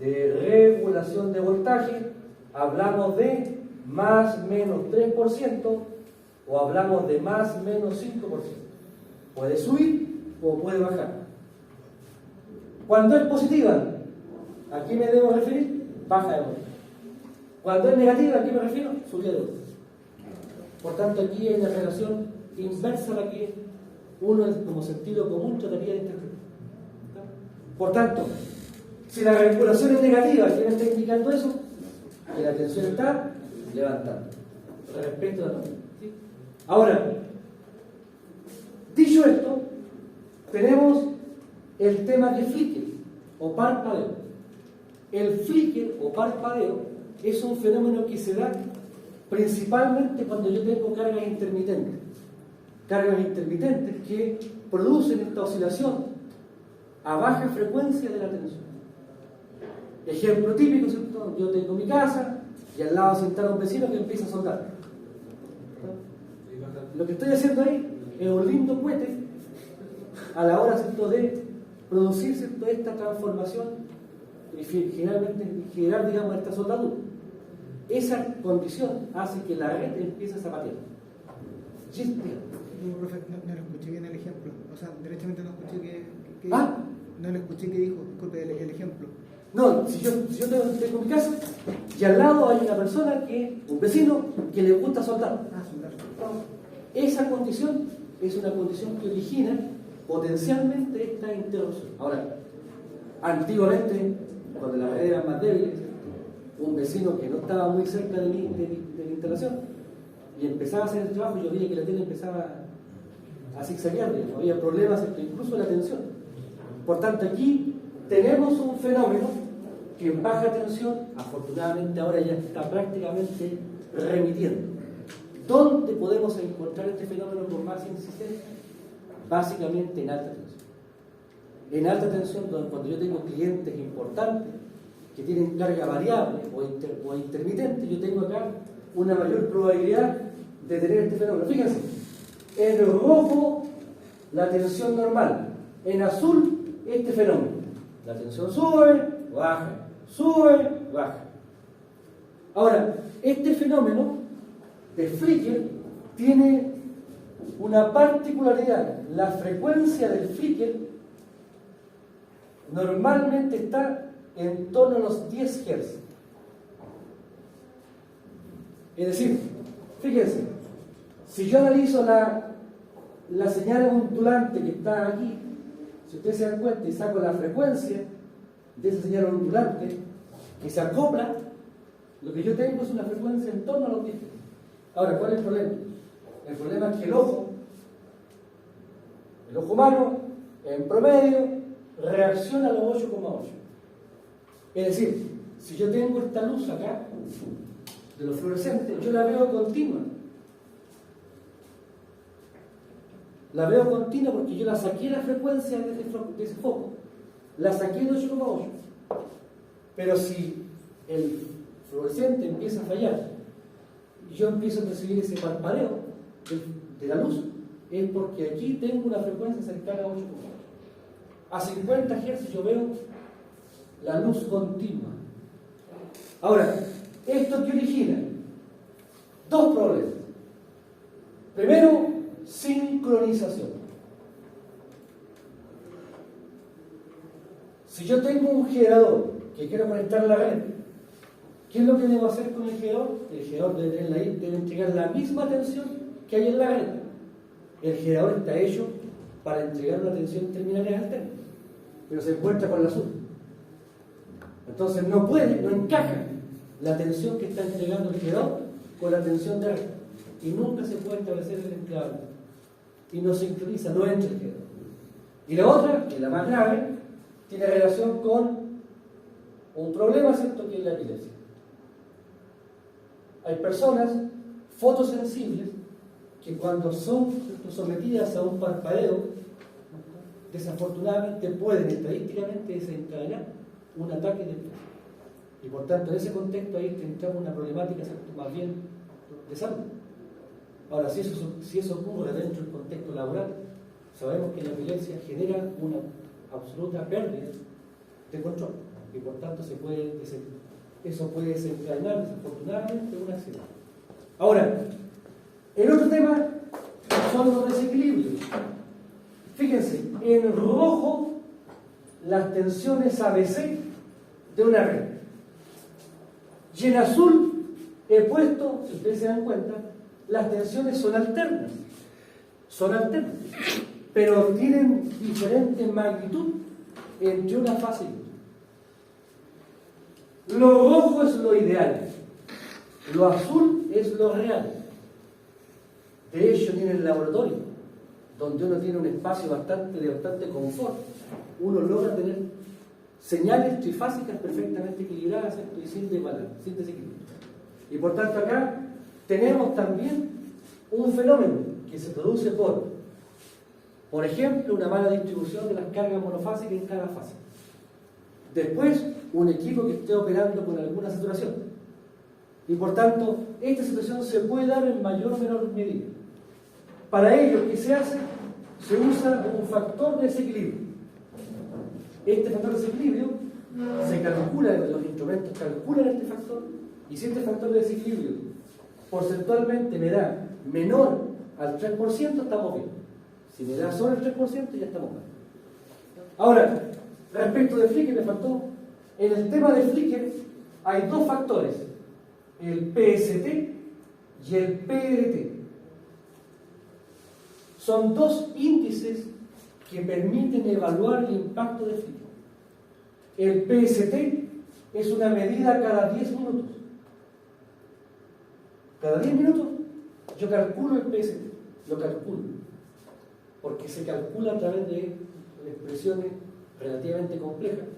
Speaker 1: de regulación de voltaje, hablamos de más menos 3% o hablamos de más menos 5%. Puede subir o puede bajar. Cuando es positiva, ¿a qué me debo referir? Baja de volumen. Cuando es negativa, ¿a qué me refiero? Subida de volumen. Por tanto, aquí hay una relación inversa a la que uno, como sentido común, trataría de interpretar. Por tanto, si la regulación es negativa, ¿quién está indicando eso? Que la tensión está levantando. Respecto a la norma. ¿Sí? Ahora, dicho esto, tenemos el tema de flicker o parpadeo. El flicker o parpadeo es un fenómeno que se da principalmente cuando yo tengo cargas intermitentes. Cargas intermitentes que producen esta oscilación a baja frecuencia de la tensión. Ejemplo típico, ¿cierto? Yo tengo mi casa y al lado se instala un vecino que empieza a soldar. Lo que estoy haciendo ahí es un lindo cohete a la hora, ¿cierto?, de producir, ¿cierto?, esta transformación y generar, digamos, esta soldadura. Esa condición hace que la red empiece a zapatear. ¿Sí?
Speaker 6: No, profe, no le escuché bien el ejemplo. O sea, derechamente no escuché que no le escuché que dijo, disculpe, el ejemplo.
Speaker 1: No, si yo tengo mi casa y al lado hay una persona, un vecino, que le gusta soldar.
Speaker 6: Soldar.
Speaker 1: Esa condición es una condición que origina potencialmente esta interrupción. Ahora, antiguamente, cuando las redes eran más débiles, un vecino que no estaba muy cerca de la instalación y empezaba a hacer el trabajo, yo veía que la tele empezaba a zigzaguear, no había problemas, incluso la tensión. Por tanto, aquí tenemos un fenómeno que en baja tensión, afortunadamente ahora ya está prácticamente remitiendo. ¿Dónde podemos encontrar este fenómeno con más insistencia? Básicamente en alta tensión. En alta tensión, cuando yo tengo clientes importantes que tienen carga variable o intermitente, yo tengo acá una mayor probabilidad de tener este fenómeno. Fíjense, en rojo la tensión normal, en azul este fenómeno. La tensión sube, baja. Ahora, este fenómeno de flicker tiene una particularidad. La frecuencia del flicker normalmente está en torno a los 10 Hz. Es decir, fíjense, si yo analizo la señal ondulante que está aquí, si ustedes se dan cuenta y saco la frecuencia de esa señal ondulante que se acopla, lo que yo tengo es una frecuencia en torno a los 10 Hz. Ahora, ¿cuál es el problema? El problema es que el ojo humano, en promedio, reacciona a los 8,8. Es decir, si yo tengo esta luz acá, de los fluorescentes, yo la veo continua. La veo continua porque yo la saqué la frecuencia de ese foco. La saqué de 8,8. Pero si el fluorescente empieza a fallar y yo empiezo a percibir ese parpadeo de la luz, es porque aquí tengo una frecuencia cercana a 8,8. A 50 Hz yo veo la luz continua. Ahora, ¿esto qué origina? Dos problemas. Primero, sincronización. Si yo tengo un generador que quiero conectar a la red, ¿qué es lo que debo hacer con el generador? El generador debe entregar la misma tensión que hay en la red. El generador está hecho para entregar una tensión terminal alterna, pero se encuentra con la azul. Entonces no encaja la tensión que está entregando el generador con la tensión de red. Y nunca se puede establecer el empleado. Y no sincroniza, no entra el generador. Y la otra, que es la más grave, tiene relación con un problema, ¿cierto?, que es la epilepsia. Hay personas fotosensibles que cuando son sometidas a un parpadeo, desafortunadamente pueden estadísticamente desencadenar un ataque de epilepsia. Y por tanto, en ese contexto ahí entramos una problemática, ¿cierto?, más bien de salud. Ahora, si eso ocurre dentro del contexto laboral, sabemos que la epilepsia genera una absoluta pérdida de control y por tanto eso puede desencadenar desafortunadamente un accidente. Ahora, el otro tema son los desequilibrios. Fíjense, en rojo las tensiones ABC de una red. Y en azul he puesto, si ustedes se dan cuenta, las tensiones son alternas. Son alternas. Pero tienen diferente magnitud entre una fase y otra. Lo rojo es lo ideal. Lo azul es lo real. De hecho, en el laboratorio, donde uno tiene un espacio de bastante confort, uno logra tener señales trifásicas perfectamente equilibradas y sin desequilibrio. Y por tanto acá tenemos también un fenómeno que se produce por ejemplo, una mala distribución de las cargas monofásicas en cada fase. Después, un equipo que esté operando con alguna saturación. Y por tanto, esta situación se puede dar en mayor o menor medida. Para ello, ¿qué se hace? Se usa un factor de desequilibrio. Este factor de desequilibrio se calcula, los instrumentos calculan este factor, y si este factor de desequilibrio porcentualmente me da menor al 3%, estamos bien. Si me da solo el 3%, ya estamos mal. Ahora, respecto de Flicker, me faltó. En el tema de Flicker hay dos factores, el PST y el PRT. Son dos índices que permiten evaluar el impacto de Flicker. El PST es una medida cada 10 minutos. Cada 10 minutos yo calculo el PST, lo calculo, porque se calcula a través de expresiones relativamente complejas.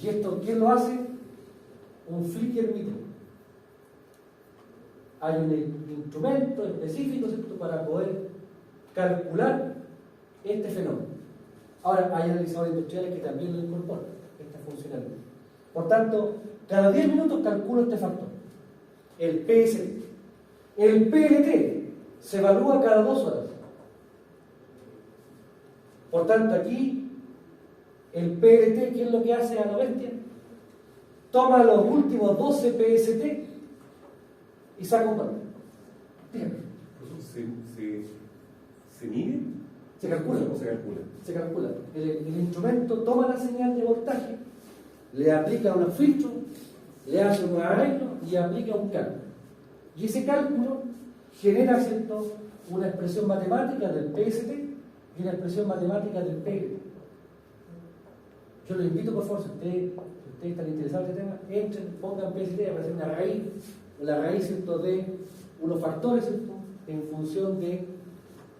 Speaker 1: ¿Y esto quién lo hace? Un Flicker mismo. Hay un instrumento específico, ¿cierto?, para poder calcular este fenómeno. Ahora, hay analizadores industriales que también lo incorporan, esta funcionalidad. Por tanto, cada 10 minutos calculo este factor, el PST. El PLT se evalúa cada 2 horas. Por tanto, aquí, el PLT, ¿qué es lo que hace a la bestia? Toma los últimos 12 PST y saca un valor.
Speaker 4: ¿Se mide?
Speaker 1: Se calcula.
Speaker 4: ¿O se calcula?
Speaker 1: Se calcula. El instrumento toma la señal de voltaje, le aplica unos filtros, le hace un arreglo y aplica un cálculo. Y ese cálculo genera, ¿cierto?, una expresión matemática del PST y una expresión matemática del PLT. Yo los invito, por favor, si ustedes están interesados en este tema, entren, pongan PST, aparece una raíz, la raíz, ¿cierto?, de unos factores, ¿cierto?, en función de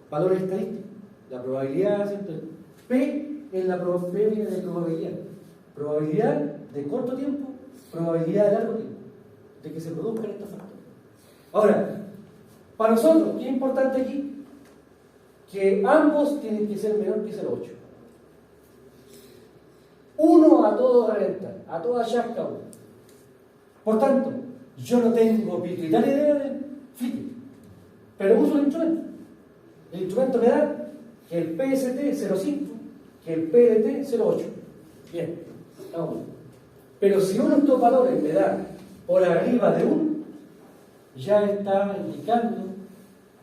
Speaker 1: valores estadísticos. La probabilidad, ¿cierto? P es la P viene de probabilidad. Probabilidad de corto tiempo, probabilidad de largo tiempo, de que se produzcan estos factores. Ahora, para nosotros, ¿qué es importante aquí? Que ambos tienen que ser menor que 0,8. Uno a todo reventar, a toda chasca uno. Por tanto, yo no tengo pituitaria idea de Flicker, pero uso el instrumento. El instrumento me da que el PST 0,5, que el PLT 0,8. Bien, estamos bien. Pero si uno de estos valores me da por arriba de 1, ya está indicando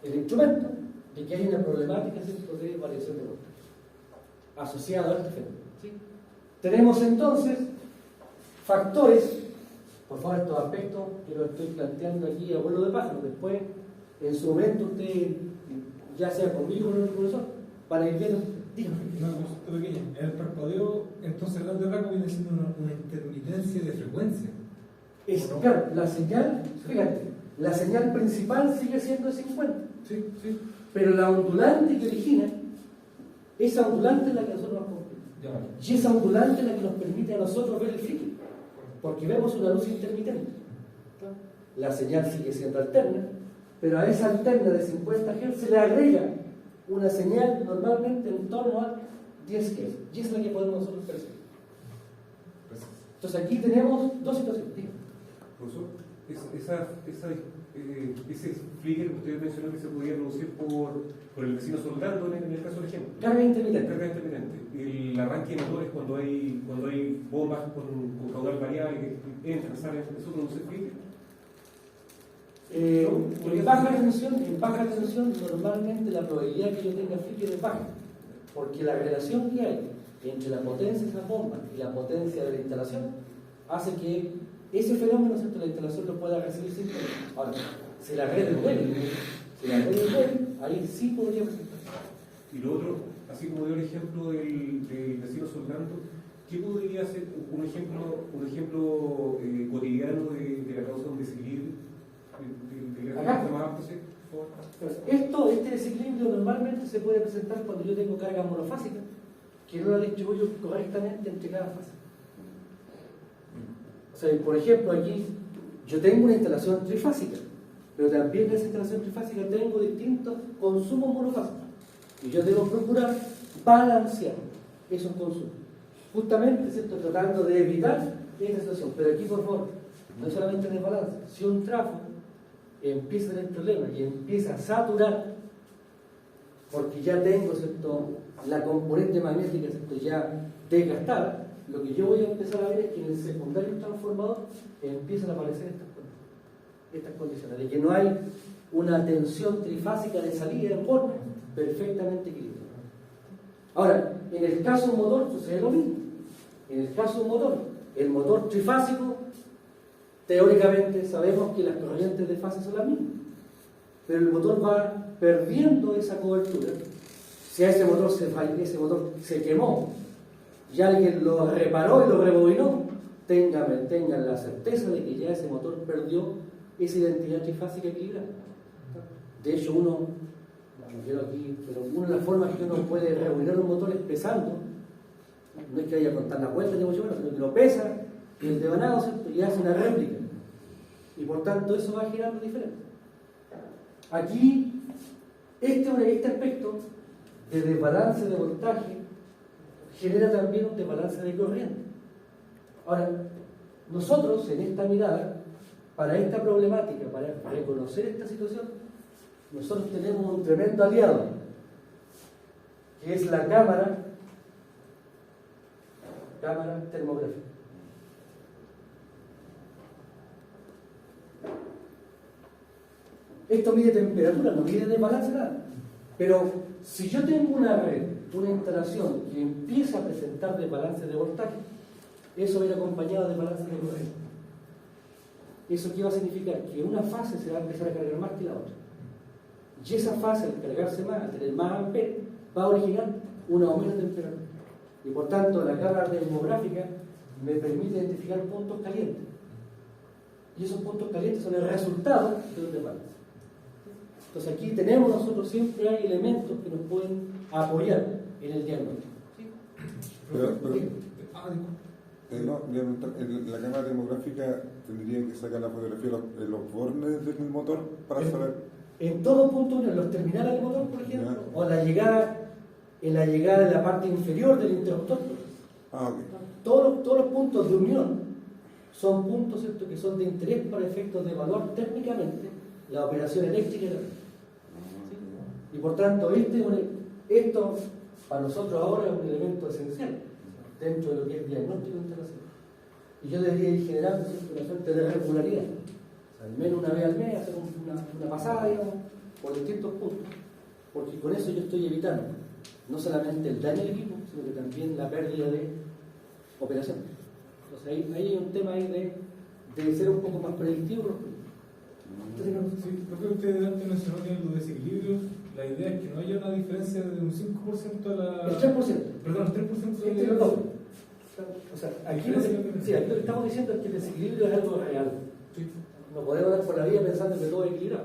Speaker 1: el instrumento de que hay una problemática, ¿cierto?, de variación de voltaje asociada a este fenómeno. ¿Sí? Tenemos entonces factores, por favor, estos aspectos que los estoy planteando aquí a vuelo de pájaro. Después, en su momento, usted, ya sea conmigo o con el profesor, para ir viendo. Dígame.
Speaker 5: Una cosa pequeña. El parpadeo, entonces, grande rango viene siendo una intermitencia de frecuencia.
Speaker 1: Es, claro, la señal, fíjate, la señal principal sigue siendo de 50.
Speaker 5: Sí, sí.
Speaker 1: Pero la ondulante que origina, esa ondulante es la que nosotros nos compete. Y esa ondulante es la que nos permite a nosotros ver el Flicker, porque vemos una luz intermitente. La señal sigue siendo alterna, pero a esa alterna de 50 Hz se le agrega una señal normalmente en torno a 10 Hz, y esa es la que podemos nosotros percibir. Entonces aquí tenemos dos situaciones.
Speaker 4: Profesor, ese Flicker que usted mencionó que se podía producir por el vecino soldando en el caso del ejemplo.
Speaker 1: Carga intermitente.
Speaker 4: Carga intermitente. El arranque de motores cuando hay bombas con caudal variable que entran, salen, ¿eso produce Flicker?
Speaker 1: En baja tensión normalmente la probabilidad que yo tenga flicker es baja, porque la relación que hay entre la potencia de esa bomba y la potencia de la instalación hace que ese fenómeno, ¿cierto?, la instalación lo pueda recibir sin problema. Ahora, si la red es débil, ahí sí podría presentar.
Speaker 4: Y lo otro, así como dio el ejemplo del vecino soldando, ¿qué podría ser un ejemplo cotidiano de la causa de un desequilibrio?
Speaker 1: Acá. Este desequilibrio normalmente se puede presentar cuando yo tengo carga monofásica, que no la distribuyo correctamente entre cada fase. O sea, por ejemplo, aquí yo tengo una instalación trifásica, pero también en esa instalación trifásica tengo distintos consumos monofásicos. Y yo debo procurar balancear esos consumos. Justamente, ¿cierto?, tratando de evitar esta situación. Pero aquí, por favor, no es solamente desbalance. Si un trafo empieza a tener problemas y empieza a saturar, porque ya tengo, ¿cierto?, la componente magnética, ¿cierto?, ya desgastada, lo que yo voy a empezar a ver es que en el secundario transformador empiezan a aparecer estas condiciones, de que no hay una tensión trifásica de salida en forma perfectamente equilibrada. Ahora, en el caso de un motor sucede lo mismo. En el caso de un motor, el motor trifásico, teóricamente sabemos que las corrientes de fase son las mismas, pero el motor va perdiendo esa cobertura. Si a ese motor se quemó y alguien lo reparó y lo rebobinó, tengan la certeza de que ya ese motor perdió esa identidad trifásica equilibrada. De hecho, no quiero aquí, pero una de las formas que uno puede rebobinar un motor es pesando. No es que vaya a contar la vuelta, sino que lo pesa y el devanado, ¿cierto?, y hace una réplica. Y por tanto eso va girando diferente. Aquí, este aspecto de desbalance de voltaje genera también un desbalance de corriente. Ahora, nosotros en esta mirada, para esta problemática, para reconocer esta situación, nosotros tenemos un tremendo aliado, que es la cámara termográfica. Esto mide temperatura, no mide desbalance nada. Pero si yo tengo una red, una instalación que empieza a presentar desbalance de voltaje, eso va a ir acompañado de desbalance de corriente. ¿Eso qué va a significar? Que una fase se va a empezar a cargar más que la otra. Y esa fase, al cargarse más, al tener más amperes, va a originar un aumento de temperatura. Y por tanto, la cámara termográfica me permite identificar puntos calientes. Y esos puntos calientes son el resultado de un desbalance. Entonces aquí tenemos nosotros, siempre hay elementos que nos pueden apoyar en el diagnóstico. ¿Sí?
Speaker 2: La cámara termográfica tendría que sacar la fotografía de los bornes del motor para saber.
Speaker 1: En todo punto, en los terminales del motor, por ejemplo, o en la llegada de la parte inferior del interruptor.
Speaker 2: Okay.
Speaker 1: Todos los puntos de unión son puntos, ¿cierto?, que son de interés para efectos de evaluar técnicamente la operación eléctrica de la red. ¿Sí? Y por tanto, esto para nosotros ahora es un elemento esencial dentro de lo que es diagnóstico de instalación. Y yo debería ir generando, ¿cierto?, una suerte de regularidad. O sea, al menos una vez al mes hacer una pasada, digamos, por distintos puntos. Porque con eso yo estoy evitando no solamente el daño al equipo, sino que también la pérdida de operación. Entonces ahí hay un tema ahí de ser un poco más predictivo.
Speaker 5: Sí, creo que usted antes mencionó que en los desequilibrios la idea es que no haya una diferencia de un 5% a la...
Speaker 1: El 3%.
Speaker 5: Perdón, el 3%
Speaker 1: de la... O sea, aquí lo que estamos diciendo es que el desequilibrio es algo real.
Speaker 5: Sí.
Speaker 1: No podemos dar por la vida pensando que todo es equilibrado.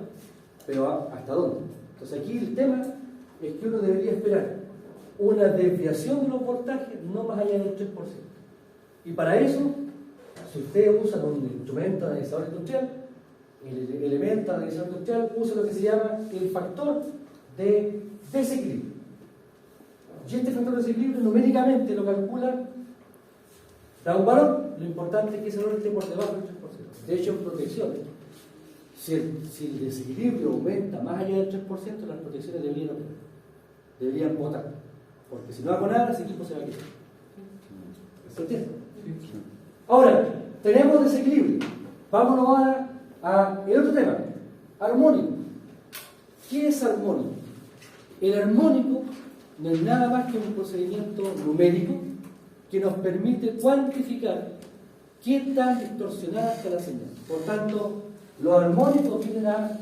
Speaker 1: Pero ¿hasta dónde? Entonces aquí el tema es que uno debería esperar una desviación de los voltajes no más allá del 3%. Y para eso, si ustedes usan un instrumento analizador industrial, el elemento analizador industrial usa lo que se llama el factor de desequilibrio. Y este factor de desequilibrio numéricamente lo calcula, da un valor, lo importante es que ese valor esté por debajo del 3%. De hecho, en protecciones, si el desequilibrio aumenta más allá del 3%, las protecciones deberían botar. Porque si no hago nada, ese equipo se va a quitar. ¿Se entiende? Ahora, tenemos desequilibrio. Vámonos ahora a el otro tema. Armónico. ¿Qué es armónico? El armónico no es nada más que un procedimiento numérico que nos permite cuantificar qué tan distorsionada está la señal. Por tanto, los armónicos vienen a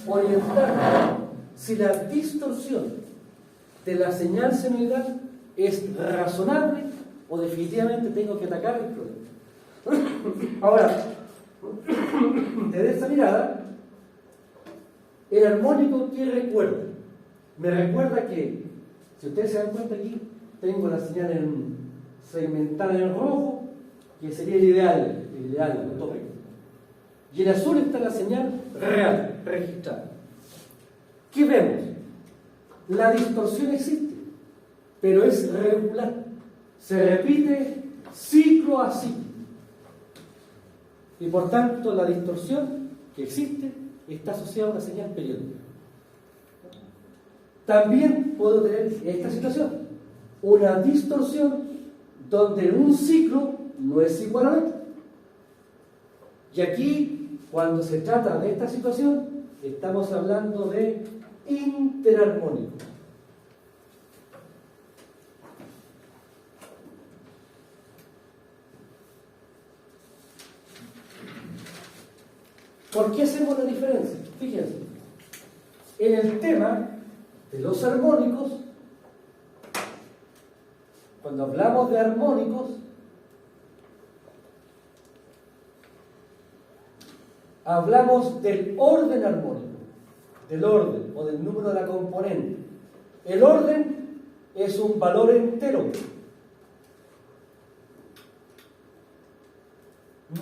Speaker 1: orientar si la distorsión de la señal senoidal es razonable o definitivamente tengo que atacar el problema. Ahora, desde esta mirada, el armónico, ¿qué recuerda? Me recuerda que, si ustedes se dan cuenta aquí, tengo la señal segmentada en rojo, que sería el ideal, lo tope. Y en azul está la señal real, registrada. ¿Qué vemos? La distorsión existe, pero es regular. Se repite ciclo a ciclo. Y por tanto, la distorsión que existe está asociada a una señal periódica. También puedo tener esta situación, una distorsión donde un ciclo no es igual al otro. Y aquí, cuando se trata de esta situación, estamos hablando de interarmónico. ¿Por qué hacemos la diferencia? Fíjense, en el tema de los armónicos, cuando hablamos de armónicos, hablamos del orden armónico, del orden o del número de la componente. El orden es un valor entero,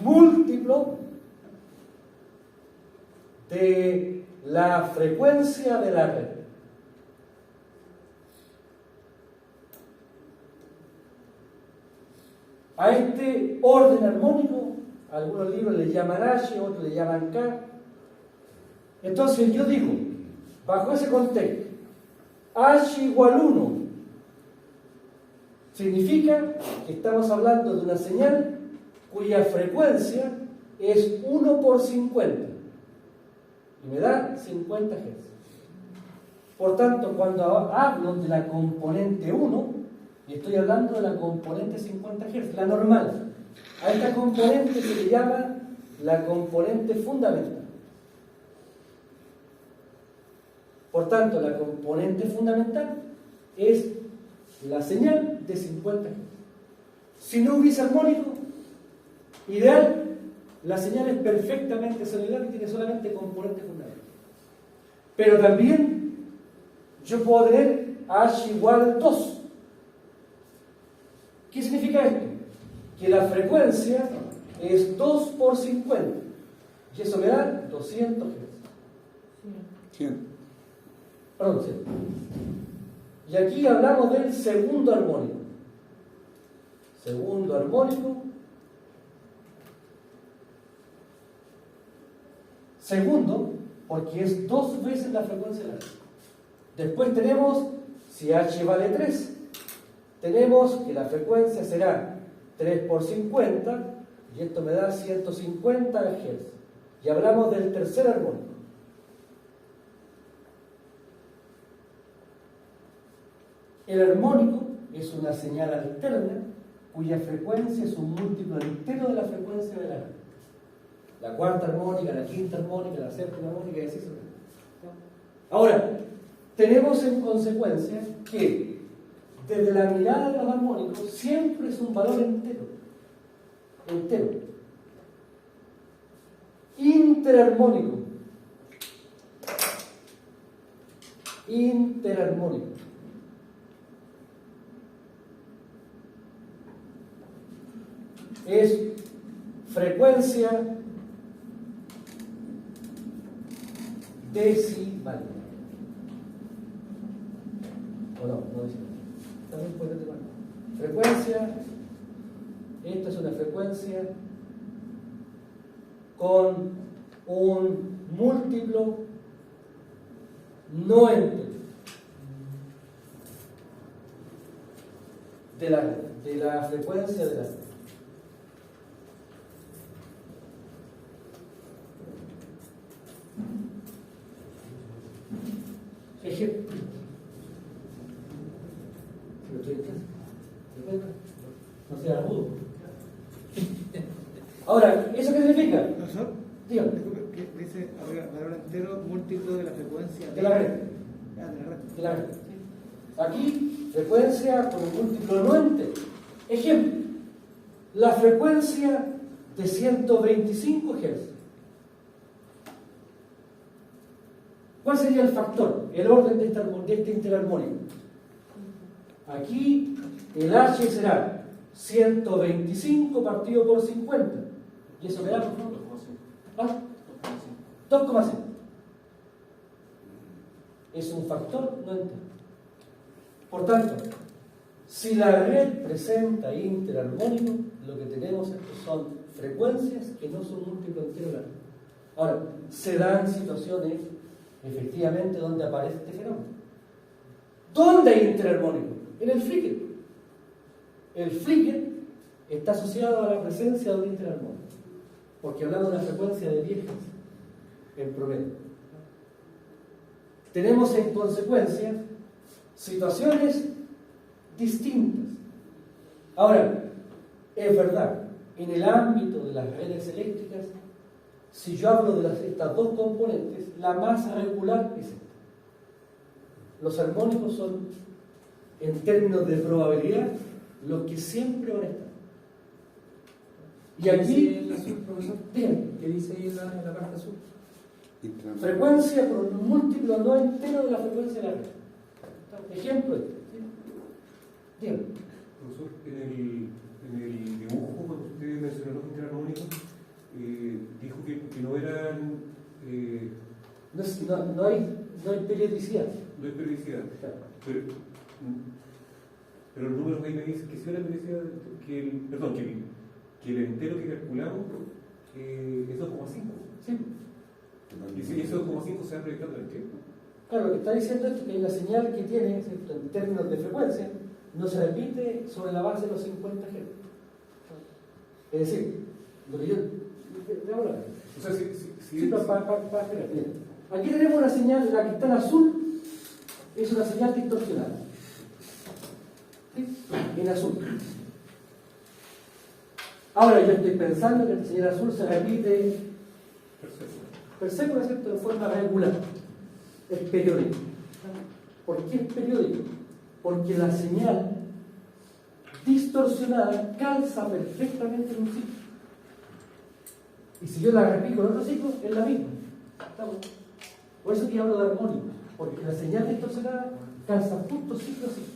Speaker 1: múltiplo de la frecuencia de la red. A este orden armónico, algunos libros le llaman H, otros le llaman K. Entonces yo digo, bajo ese contexto, H igual 1 significa que estamos hablando de una señal cuya frecuencia es 1 por 50 y me da 50 Hz. Por tanto, cuando hablo de la componente 1, estoy hablando de la componente 50 Hz, la normal. A esta componente se le llama la componente fundamental. Por tanto, la componente fundamental es la señal de 50 Hz. Si no hubiese armónico, ideal, la señal es perfectamente senoidal y tiene solamente componente fundamental. Pero también yo puedo tener H igual 2. ¿Qué significa esto? Que la frecuencia es 2 por 50 y eso me da 200 Hz.
Speaker 2: 100.
Speaker 1: Perdón, 100. Y aquí hablamos del segundo armónico. Segundo armónico. Segundo, porque es 2 veces la frecuencia de la red. Después tenemos, si H vale 3, tenemos que la frecuencia será 3 por 50, y esto me da 150 Hz. Y hablamos del tercer armónico. El armónico es una señal alterna cuya frecuencia es un múltiplo entero de la frecuencia de la red. La cuarta armónica, la quinta armónica, la séptima armónica y así se va. Ahora, tenemos en consecuencia que desde la mirada de los armónicos siempre es un valor entero. Entero. Interarmónico. Interarmónico. Es frecuencia decimal. ¿O no? No decimal. También puede ser frecuencia. Esta es una frecuencia con un múltiplo no entero de la frecuencia de la red. Ahora, ¿eso qué significa?
Speaker 6: Profesor,
Speaker 1: Dígame.
Speaker 6: disculpe, que dice valor entero múltiplo de la frecuencia
Speaker 1: De la red.
Speaker 6: Ah, de la red.
Speaker 1: De la red. Aquí, frecuencia con un múltiplo no entero. Ejemplo, la frecuencia de 125 Hz. ¿Cuál sería el factor, el orden de este interarmónico? Aquí el H será 125 partido por 50. ¿Y eso me da, por favor? ¿Ah? 2,5. Es un factor no entero. Por tanto, si la red presenta interarmónico, lo que tenemos es que son frecuencias que no son múltiplo entero de la red. Ahora, se dan situaciones efectivamente donde aparece este fenómeno. ¿Dónde hay interarmónico? En el flicker. El flicker está asociado a la presencia de un interarmónico, porque hablamos de una frecuencia de 10 Hz en promedio. Tenemos en consecuencia situaciones distintas. Ahora, es verdad, en el ámbito de las redes eléctricas, si yo hablo de estas dos componentes, la más regular es esta. Los armónicos son, en términos de probabilidad, los que siempre van a estar. Y
Speaker 3: ¿Qué dice
Speaker 1: aquí,
Speaker 3: en la azul, profesor?
Speaker 1: díganme,
Speaker 3: ¿Qué dice ahí en la parte azul?
Speaker 1: frecuencia por un múltiplo no entero de la frecuencia de la red. Ejemplo este. Díganme.
Speaker 4: Profesor, en el dibujo, cuando usted mencionó los interarmónicos, dijo que no eran.
Speaker 1: No hay periodicidad.
Speaker 4: No hay periodicidad.
Speaker 1: Claro.
Speaker 4: Pero los números ahí me dicen que sí hay la periodicidad, que el entero que calculamos es 2,5.
Speaker 1: Sí.
Speaker 4: Y si ese 2,5 se va proyectando en el tiempo.
Speaker 1: Claro, lo que está diciendo es que la señal que tiene, ¿cierto?, en términos de frecuencia, no se repite sobre la base de los 50 Hz. Es decir, lo que yo.
Speaker 4: O sea,
Speaker 1: Sí, para esperar. Bien. Aquí tenemos una señal, la que está en azul, es una señal distorsionada. ¿Sí? En azul. Ahora yo estoy pensando que esta señal azul se repite per secula, ¿cierto?, de forma regular. Es periódico. ¿Por qué es periódico? Porque la señal distorsionada calza perfectamente en un ciclo. Y si yo la repito en otro ciclo, es la misma. ¿Estamos? Por eso que hablo de armónico, porque la señal distorsionada calza justo ciclo a ciclo.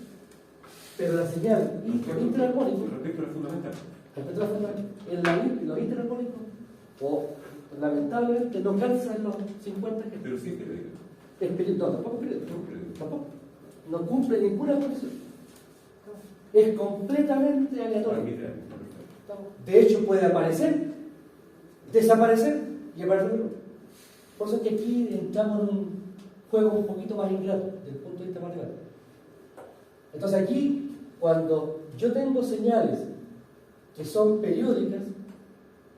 Speaker 1: Pero la señal interarmónico,
Speaker 4: Respecto a la fundamental.
Speaker 1: en los interarmónicos, o lamentablemente no calza en los 50 Hz.
Speaker 4: Pero sí es periódico.
Speaker 1: Es periódico, no, tampoco es periódico. Tampoco. No cumple ninguna condición. Es completamente aleatorio.
Speaker 4: Arbitrario.
Speaker 1: De hecho, puede aparecer, desaparecer y aparecer de nuevo. Por eso es que aquí entramos en un juego un poquito más ingrato desde el punto de vista matemático. Entonces aquí, cuando yo tengo señales que son periódicas,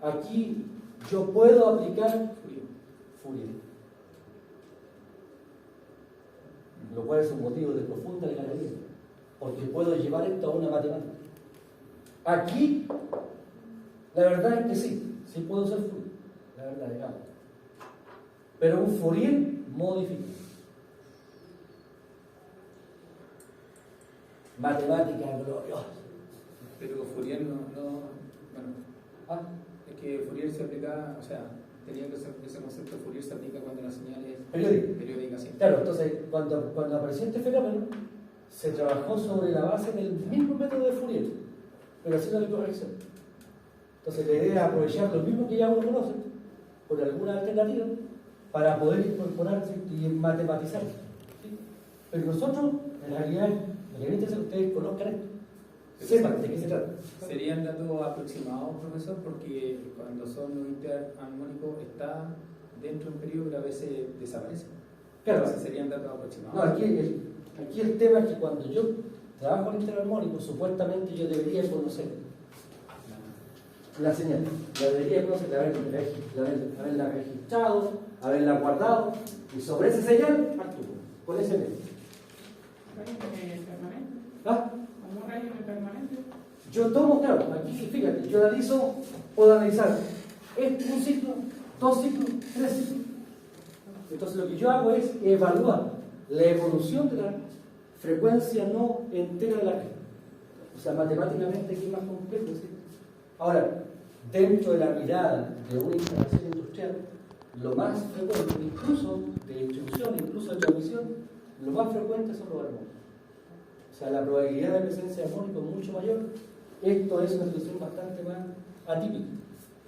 Speaker 1: aquí yo puedo aplicar Fourier. Lo cual es un motivo de profunda legalidad, porque puedo llevar esto a una matemática. Aquí, la verdad es que sí puedo usar Fourier, la verdad, digamos. Pero un Fourier modificado. Matemática gloriosa.
Speaker 3: Pero Fourier no bueno, es que Fourier se aplica, o sea, tenía que ser, ese concepto de Fourier se aplica cuando la señal es periódica, sí.
Speaker 1: Claro, entonces cuando apareció este fenómeno, se trabajó sobre la base del mismo método de Fourier, pero haciéndole corrección. Entonces la idea es aprovechar lo mismo que ya uno conoce, con alguna alternativa, para poder incorporarse y matematizar. ¿Sí? Pero nosotros, en realidad, lo que me interesa es que ustedes conozcan esto, sepan de qué se trata.
Speaker 3: Serían datos aproximados, profesor, porque cuando son los interarmónicos está dentro de un periodo, pero a veces desaparecen.
Speaker 1: Claro.
Speaker 3: Entonces serían datos aproximados.
Speaker 1: No, aquí el tema es que cuando yo trabajo en interarmónico, supuestamente yo debería conocer la señal. La debería conocer, haberla registrado, haberla guardado, y sobre esa señal actúo, con ese medio.
Speaker 7: ¿Permanente?
Speaker 1: ¿Ah?
Speaker 7: ¿Como un rayo permanente?
Speaker 1: Yo tomo, claro, aquí fíjate, yo analizo, puedo analizar un ciclo, 2 ciclos, 3 ciclos. Entonces lo que yo hago es evaluar la evolución de la frecuencia no entera de la red. O sea, matemáticamente aquí es más complejo, ¿sí? Ahora, dentro de la mirada de una instalación industrial, lo más frecuente, incluso de distribución, incluso de transmisión, lo más frecuente son los armónicos. O sea, la probabilidad de presencia de armónicos es mucho mayor. Esto es una situación bastante más atípica,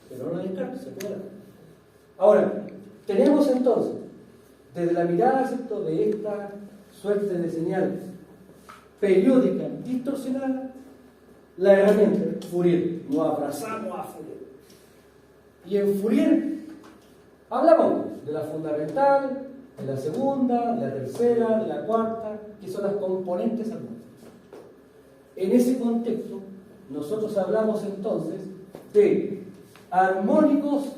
Speaker 1: pero no la descarto, se puede dar. Ahora, tenemos entonces, desde la mirada, ¿cierto?, de esta suerte de señal periódica distorsionada, la herramienta Fourier. Nos abrazamos a Fourier. Y en Fourier hablamos de la fundamental, de la segunda, de la tercera, de la cuarta, que son las componentes armónicas. En ese contexto, nosotros hablamos entonces de armónicos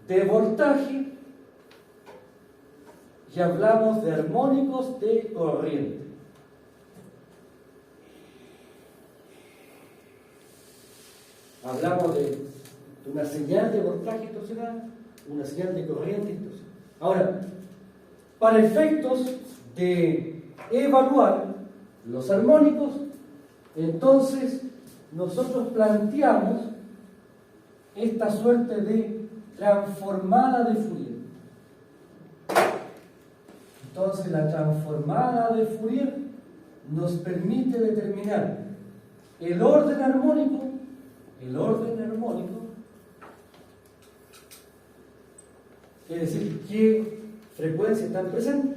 Speaker 1: de voltaje y hablamos de armónicos de corriente. Hablamos de una señal de voltaje distorsionada, una señal de corriente distorsionada. Ahora, para efectos de evaluar los armónicos, entonces nosotros planteamos esta suerte de transformada de Fourier. Entonces la transformada de Fourier nos permite determinar el orden armónico, es decir, qué frecuencia está presente,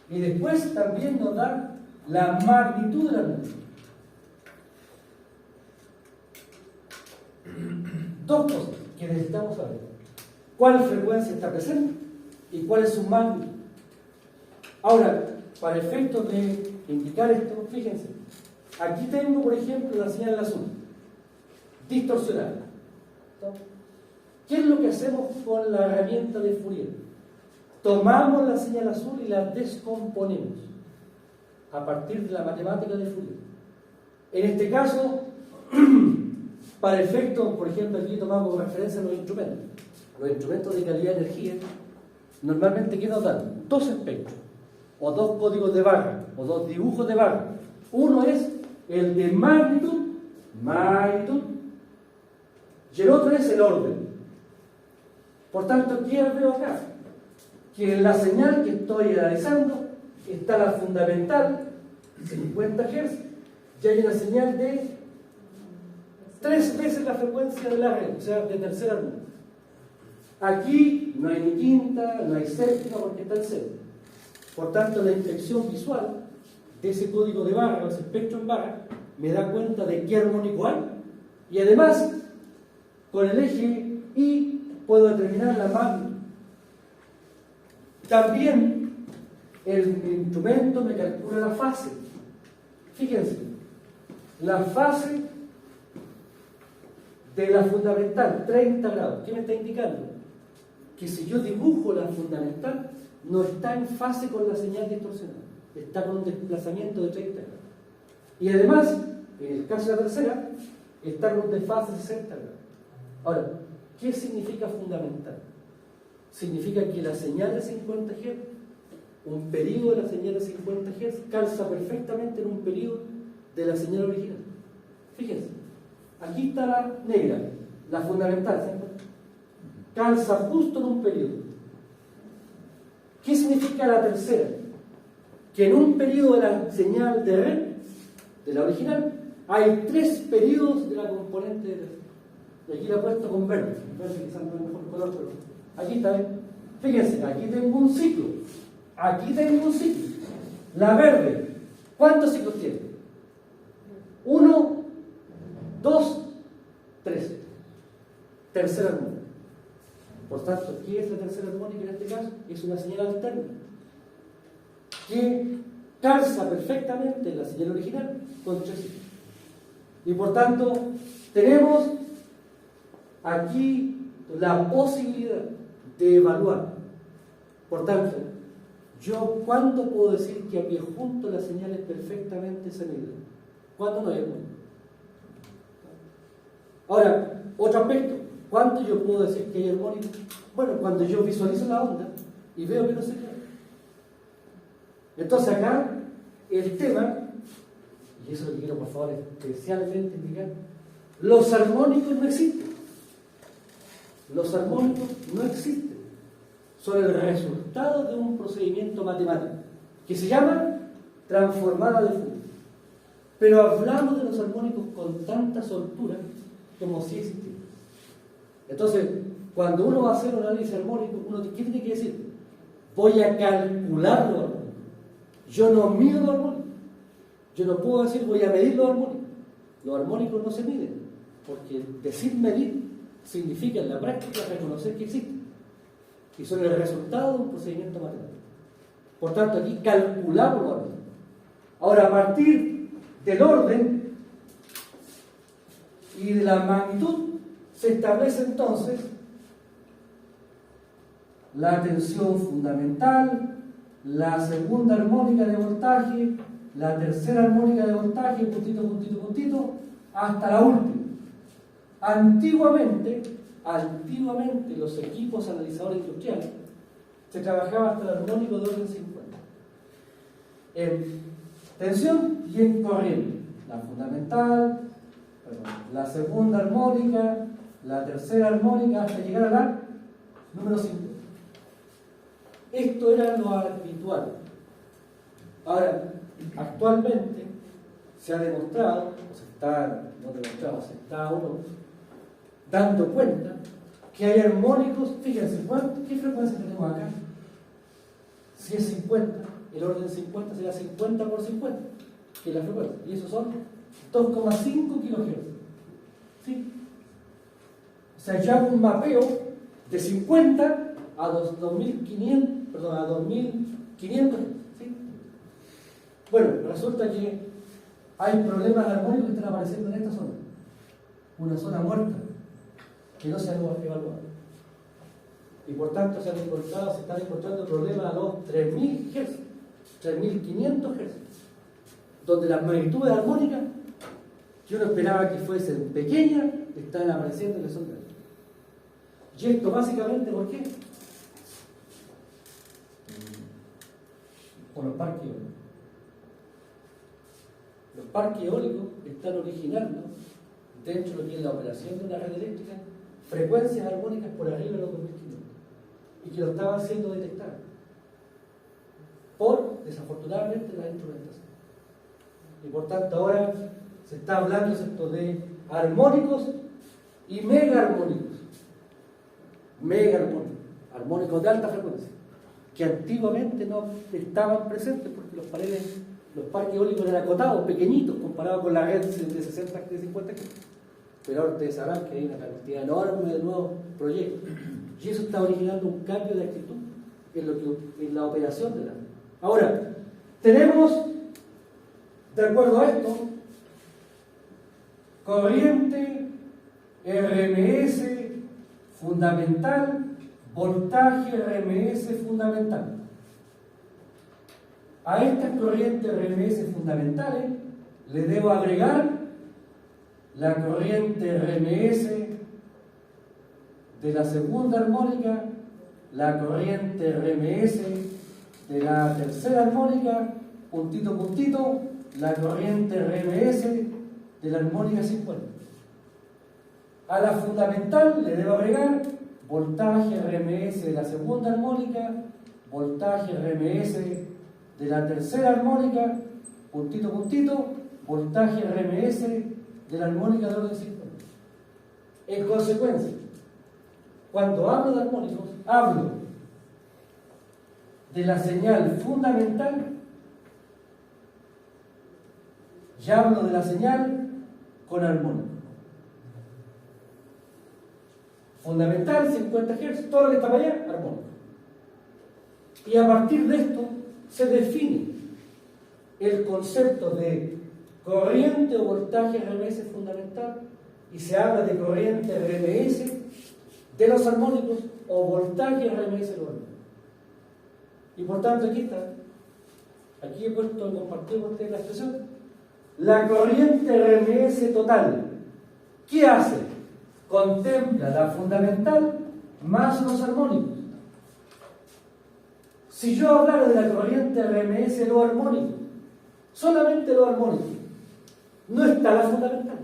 Speaker 1: y después también nos da la magnitud de la armónica. Dos cosas que necesitamos saber: cuál frecuencia está presente y cuál es su magnitud. Ahora, para efectos de indicar esto, fíjense, aquí tengo, por ejemplo, la señal azul distorsionada. ¿Qué es lo que hacemos con la herramienta de Fourier? Tomamos la señal azul y la descomponemos a partir de la matemática de Fourier. En este caso, para efectos, por ejemplo, aquí tomamos referencia a los instrumentos. Los instrumentos de calidad de energía, normalmente, ¿qué nos dan? Dos espectros, o dos códigos de barra, o dos dibujos de barra. Uno es el de magnitud, y el otro es el orden. Por tanto, ¿qué veo acá? Que en la señal que estoy analizando está la fundamental, 50 Hz, y hay una señal de 3 veces la frecuencia de la red, o sea, de tercer armónico. Aquí no hay ni quinta, no hay séptima, porque está en cero. Por tanto, la inspección visual de ese código de barra, o ese espectro en barra, me da cuenta de qué armónico hay. Y además, con el eje Y puedo determinar la magnitud. También el instrumento me calcula la fase. Fíjense, la fase de la fundamental, 30 grados. ¿Qué me está indicando? Que si yo dibujo la fundamental, no está en fase con la señal distorsionada, está con un desplazamiento de 30 grados. Y además, en el caso de la tercera, está con un desfase de 60 grados. Ahora, ¿qué significa fundamental? Significa que la señal de 50 Hz, un periodo de la señal de 50 Hz, calza perfectamente en un periodo de la señal original. Fíjense, aquí está la negra, la fundamental, ¿cierto? Calza justo en un periodo. ¿Qué significa la tercera? Que en un periodo de la señal de red, de la original, hay 3 periodos de la componente de red. Y aquí la he puesto con verde. Quizás no es el mejor color, pero aquí está, ¿eh? Fíjense, aquí tengo un ciclo. Aquí tengo un ciclo. La verde, ¿cuántos ciclos tiene? 1, 2, 3. Tercera armónica. Por tanto, ¿qué es la tercera armónica en este caso? Es una señal alterna que calza perfectamente en la señal original con 3 ciclos. Y por tanto, tenemos aquí la posibilidad de evaluar. Por tanto, yo, ¿cuándo puedo decir que a pie junto la señal es perfectamente sanidad? cuando no hay armónico. Ahora, otro aspecto, ¿cuándo yo puedo decir que hay armónico? Bueno, cuando yo visualizo la onda y veo que no se crea. Entonces acá el tema, y eso es lo que quiero por favor especialmente indicar, los armónicos no existen. Los armónicos no existen. Son el resultado de un procedimiento matemático que se llama transformada de Fourier. Pero hablamos de los armónicos con tanta soltura como si existieran. Entonces, cuando uno va a hacer un análisis armónico, uno ¿qué tiene que decir? Voy a calcular los armónicos. Yo no mido los armónicos. Yo no puedo decir voy a medir los armónicos. Los armónicos no se miden, porque decir medir significa en la práctica reconocer que existen y son el resultado de un procedimiento matemático. Por tanto, aquí calculamos los armónicos. Ahora, a partir del orden y de la magnitud, se establece entonces la tensión fundamental, la segunda armónica de voltaje, la tercera armónica de voltaje, puntito, puntito, puntito, hasta la última. Antiguamente, los equipos analizadores industriales se trabajaba hasta el armónico de orden 50. En tensión y en corriente. La fundamental, la segunda armónica, la tercera armónica, hasta llegar a la número 50. Esto era lo habitual. Ahora, actualmente se ha demostrado, o se está, no demostrado, se está uno dando cuenta que hay armónicos, fíjense, ¿qué frecuencia tenemos acá? Si es 50, el orden 50 será 50 por 50, que es la frecuencia, y esos son 2,5 kHz. ¿Sí? O sea, yo hago un mapeo de 50 a 2500, a 2500. ¿Sí? Bueno, resulta que hay problemas armónicos que están apareciendo en esta zona. Una zona muerta que no se ha evaluado. Y por tanto se están encontrando problemas a los 3000 Hz, 3500 Hz, donde las magnitudes armónicas que uno esperaba que fuesen pequeñas están apareciendo en la zona. Y esto básicamente, ¿por qué? Por los parques eólicos. Los parques eólicos están originando, dentro de lo que es la operación de una red eléctrica, frecuencias armónicas por arriba de los 2500 y que lo estaban siendo detectadas por, desafortunadamente, la instrumentación. Y por tanto ahora se está hablando, ¿cierto?, de armónicos y megaarmónicos. Megaarmónicos, armónicos de alta frecuencia, que antiguamente no estaban presentes porque los parques eólicos eran acotados, pequeñitos, comparados con la red de 60, de 50 km. Pero ahora ustedes sabrán que hay una cantidad enorme de nuevos proyectos. Y eso está originando un cambio de actitud en la operación de la red. Ahora, tenemos, de acuerdo a esto, corriente RMS fundamental, voltaje RMS fundamental. A estas corrientes RMS fundamentales le debo agregar la corriente RMS de la segunda armónica, la corriente RMS de la tercera armónica, puntito, puntito, la corriente RMS de la armónica 50. A la fundamental le debo agregar voltaje RMS de la segunda armónica, voltaje RMS de la tercera armónica, puntito, puntito, voltaje RMS de la armónica de orden 50. En consecuencia, cuando hablo de armónicos, hablo de la señal fundamental y hablo de la señal con armónico. Fundamental, 50 Hz, todo lo que está para allá, armónico. Y a partir de esto se define el concepto de corriente o voltaje RMS fundamental y se habla de corriente RMS de los armónicos o voltaje RMS de los armónicos. Y por tanto aquí está, aquí he puesto, compartir con ustedes la expresión La corriente RMS total, ¿qué hace? Contempla la fundamental más los armónicos. Si yo hablara de la corriente RMS lo armónico, solamente lo armónico, no está la fundamental.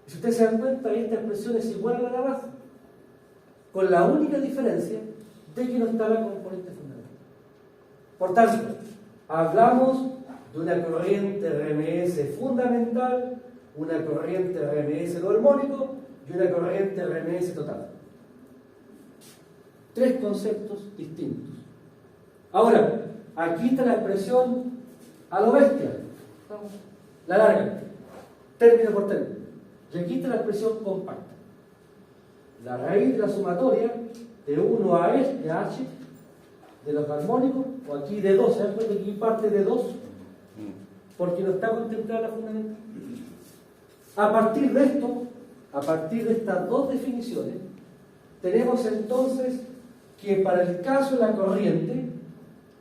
Speaker 1: Y si ustedes se dan cuenta, esta expresión es igual a la de abajo, con la única diferencia de que no está la componente fundamental. Por tanto, hablamos de una corriente RMS fundamental, una corriente RMS lo armónico y una corriente RMS total. Tres conceptos distintos. Ahora, aquí está la expresión a lo bestia, la larga, término por término. Y aquí está la expresión compacta. La raíz de la sumatoria de 1 a H de los armónicos, o aquí de 2, ¿se dan cuenta que aquí parte de 2? Porque no está contemplada la fundamental. A partir de esto, a partir de estas dos definiciones, tenemos entonces que para el caso de la corriente,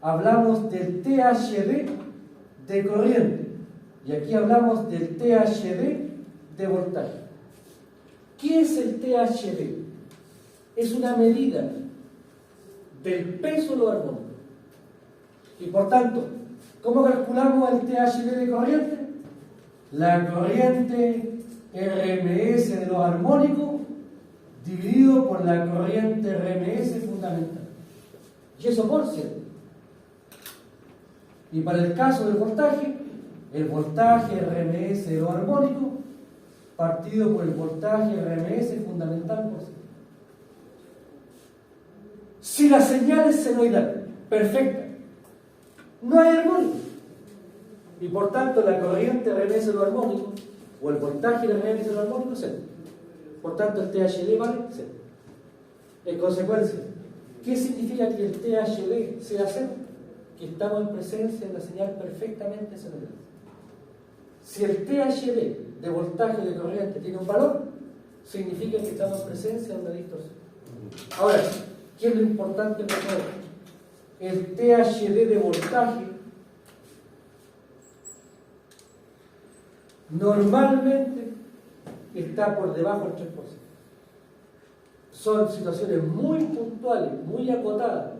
Speaker 1: hablamos del THD de corriente, y aquí hablamos del THD de voltaje. ¿Qué es el THD? Es una medida del peso de los armónicos. Y por tanto, ¿cómo calculamos el THD de corriente? La corriente RMS de los armónicos dividido por la corriente RMS fundamental. Y eso por 100. Y para el caso del voltaje, el voltaje RMS de los armónicos partido por el voltaje RMS fundamental por 100. Si la señal es senoidal, perfecta, no hay armónico. Y por tanto la corriente RMS de los armónicos o el voltaje RMS de los armónicos es 0. Por tanto el THD vale 0. En consecuencia, ¿qué significa que el THD sea 0? Que estamos en presencia de la señal perfectamente senoidal. Si el THD de voltaje de corriente tiene un valor, significa que estamos en presencia de una distorsión. Ahora, ¿qué es lo importante por favor? El THD de voltaje normalmente está por debajo del 3%. Son situaciones muy puntuales, muy acotadas,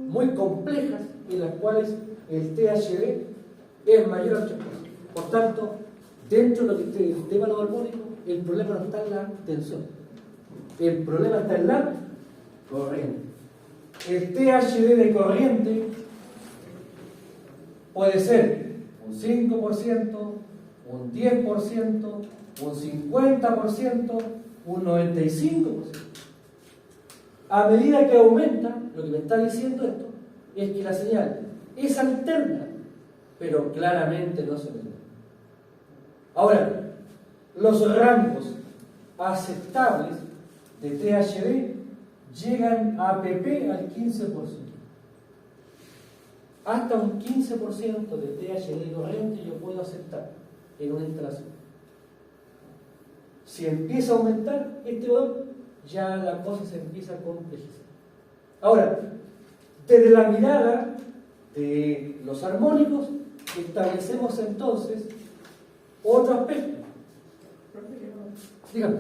Speaker 1: muy complejas, en las cuales el THD es mayor al 3%. Por tanto, dentro de lo que el tema de los armónicos, el problema no está en la tensión. El problema está en la corriente. El THD de corriente puede ser un 5%, un 10%, un 50%, un 95%. A medida que aumenta, lo que me está diciendo esto es que la señal es alterna, pero claramente no se ve. Ahora, los rangos aceptables de THD llegan a PP al 15%. Hasta un 15% de THD corriente yo puedo aceptar en una instalación. Si empieza a aumentar este valor, ya la cosa se empieza a complejizar. Ahora, desde la mirada de los armónicos, establecemos entonces otro aspecto. Dígame.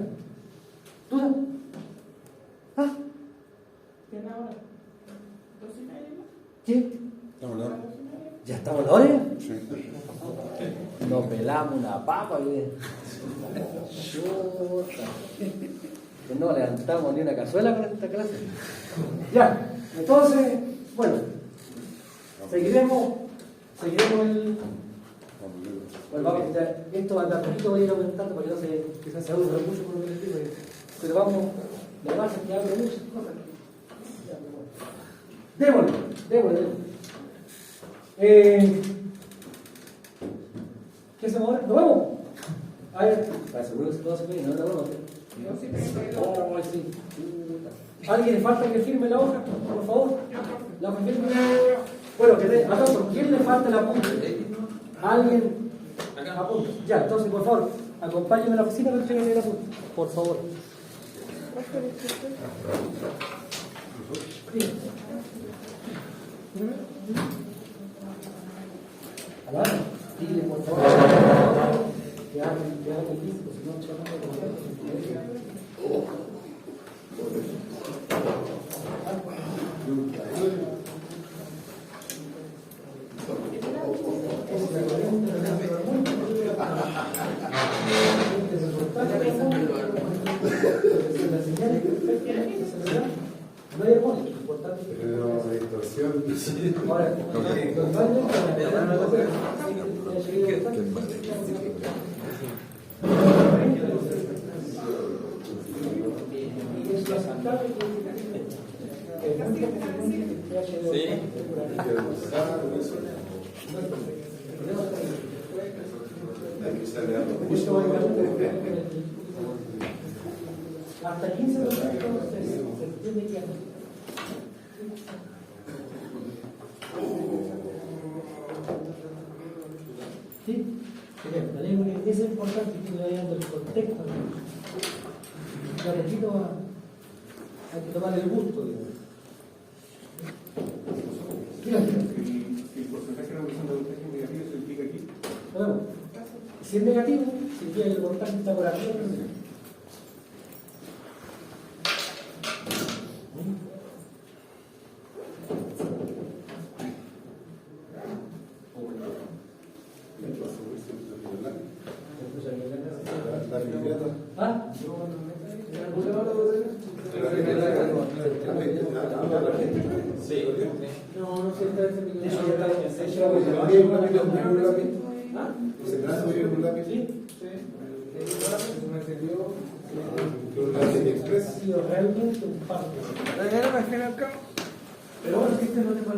Speaker 1: ¿Duda? ¿Ah?
Speaker 7: ¿Tiene ahora?
Speaker 1: ¿Qué?
Speaker 2: Estamos a la hora.
Speaker 1: ¿Ya estamos a la hora?
Speaker 2: Sí.
Speaker 1: Nos pelamos una papa y chuta. Que no levantamos ni una cazuela con esta clase. Ya, entonces, bueno, seguiremos el. Bueno, vamos, ya, esto va a dar poquito, va a ir aumentando para que no se, quizás se aburra mucho con lo que les digo, pero vamos, lo demás es que hablo muchas cosas. Démosle. ¿Qué hacemos ahora? ¿Nos vamos? A ver, para seguro que todo se ve, no nos vamos. Oh, sí. ¿Alguien le falta que firme la hoja? Por favor. ¿La hoja firme? Bueno, ¿por quién le falta el apunte? ¿Alguien? Apunte. Ya, entonces, por favor, acompáñenme a la oficina para entregarle el apunte. Por favor. ¿Aló? Dile, por favor, que hagan el disco, si no, chamando con no hay armónica, importante.
Speaker 2: Pero la distorsión.
Speaker 1: Ahora, hasta 15% se entiende que sí, bien, es importante que le vayan dando el contexto. La repito, hay que tomar el gusto, digamos.
Speaker 4: El porcentaje de revolución de voltaje negativo se implica aquí.
Speaker 1: Bueno, si es negativo, significa que el voltaje está por arriba. ¿Ah?
Speaker 3: Sí.
Speaker 1: No, no sé, está
Speaker 2: ¿Se trata de un lápiz?
Speaker 1: Sí.
Speaker 2: Un lápiz express.
Speaker 1: Ha sido realmente un parto.
Speaker 6: Al final,
Speaker 3: Pero bueno, si este no te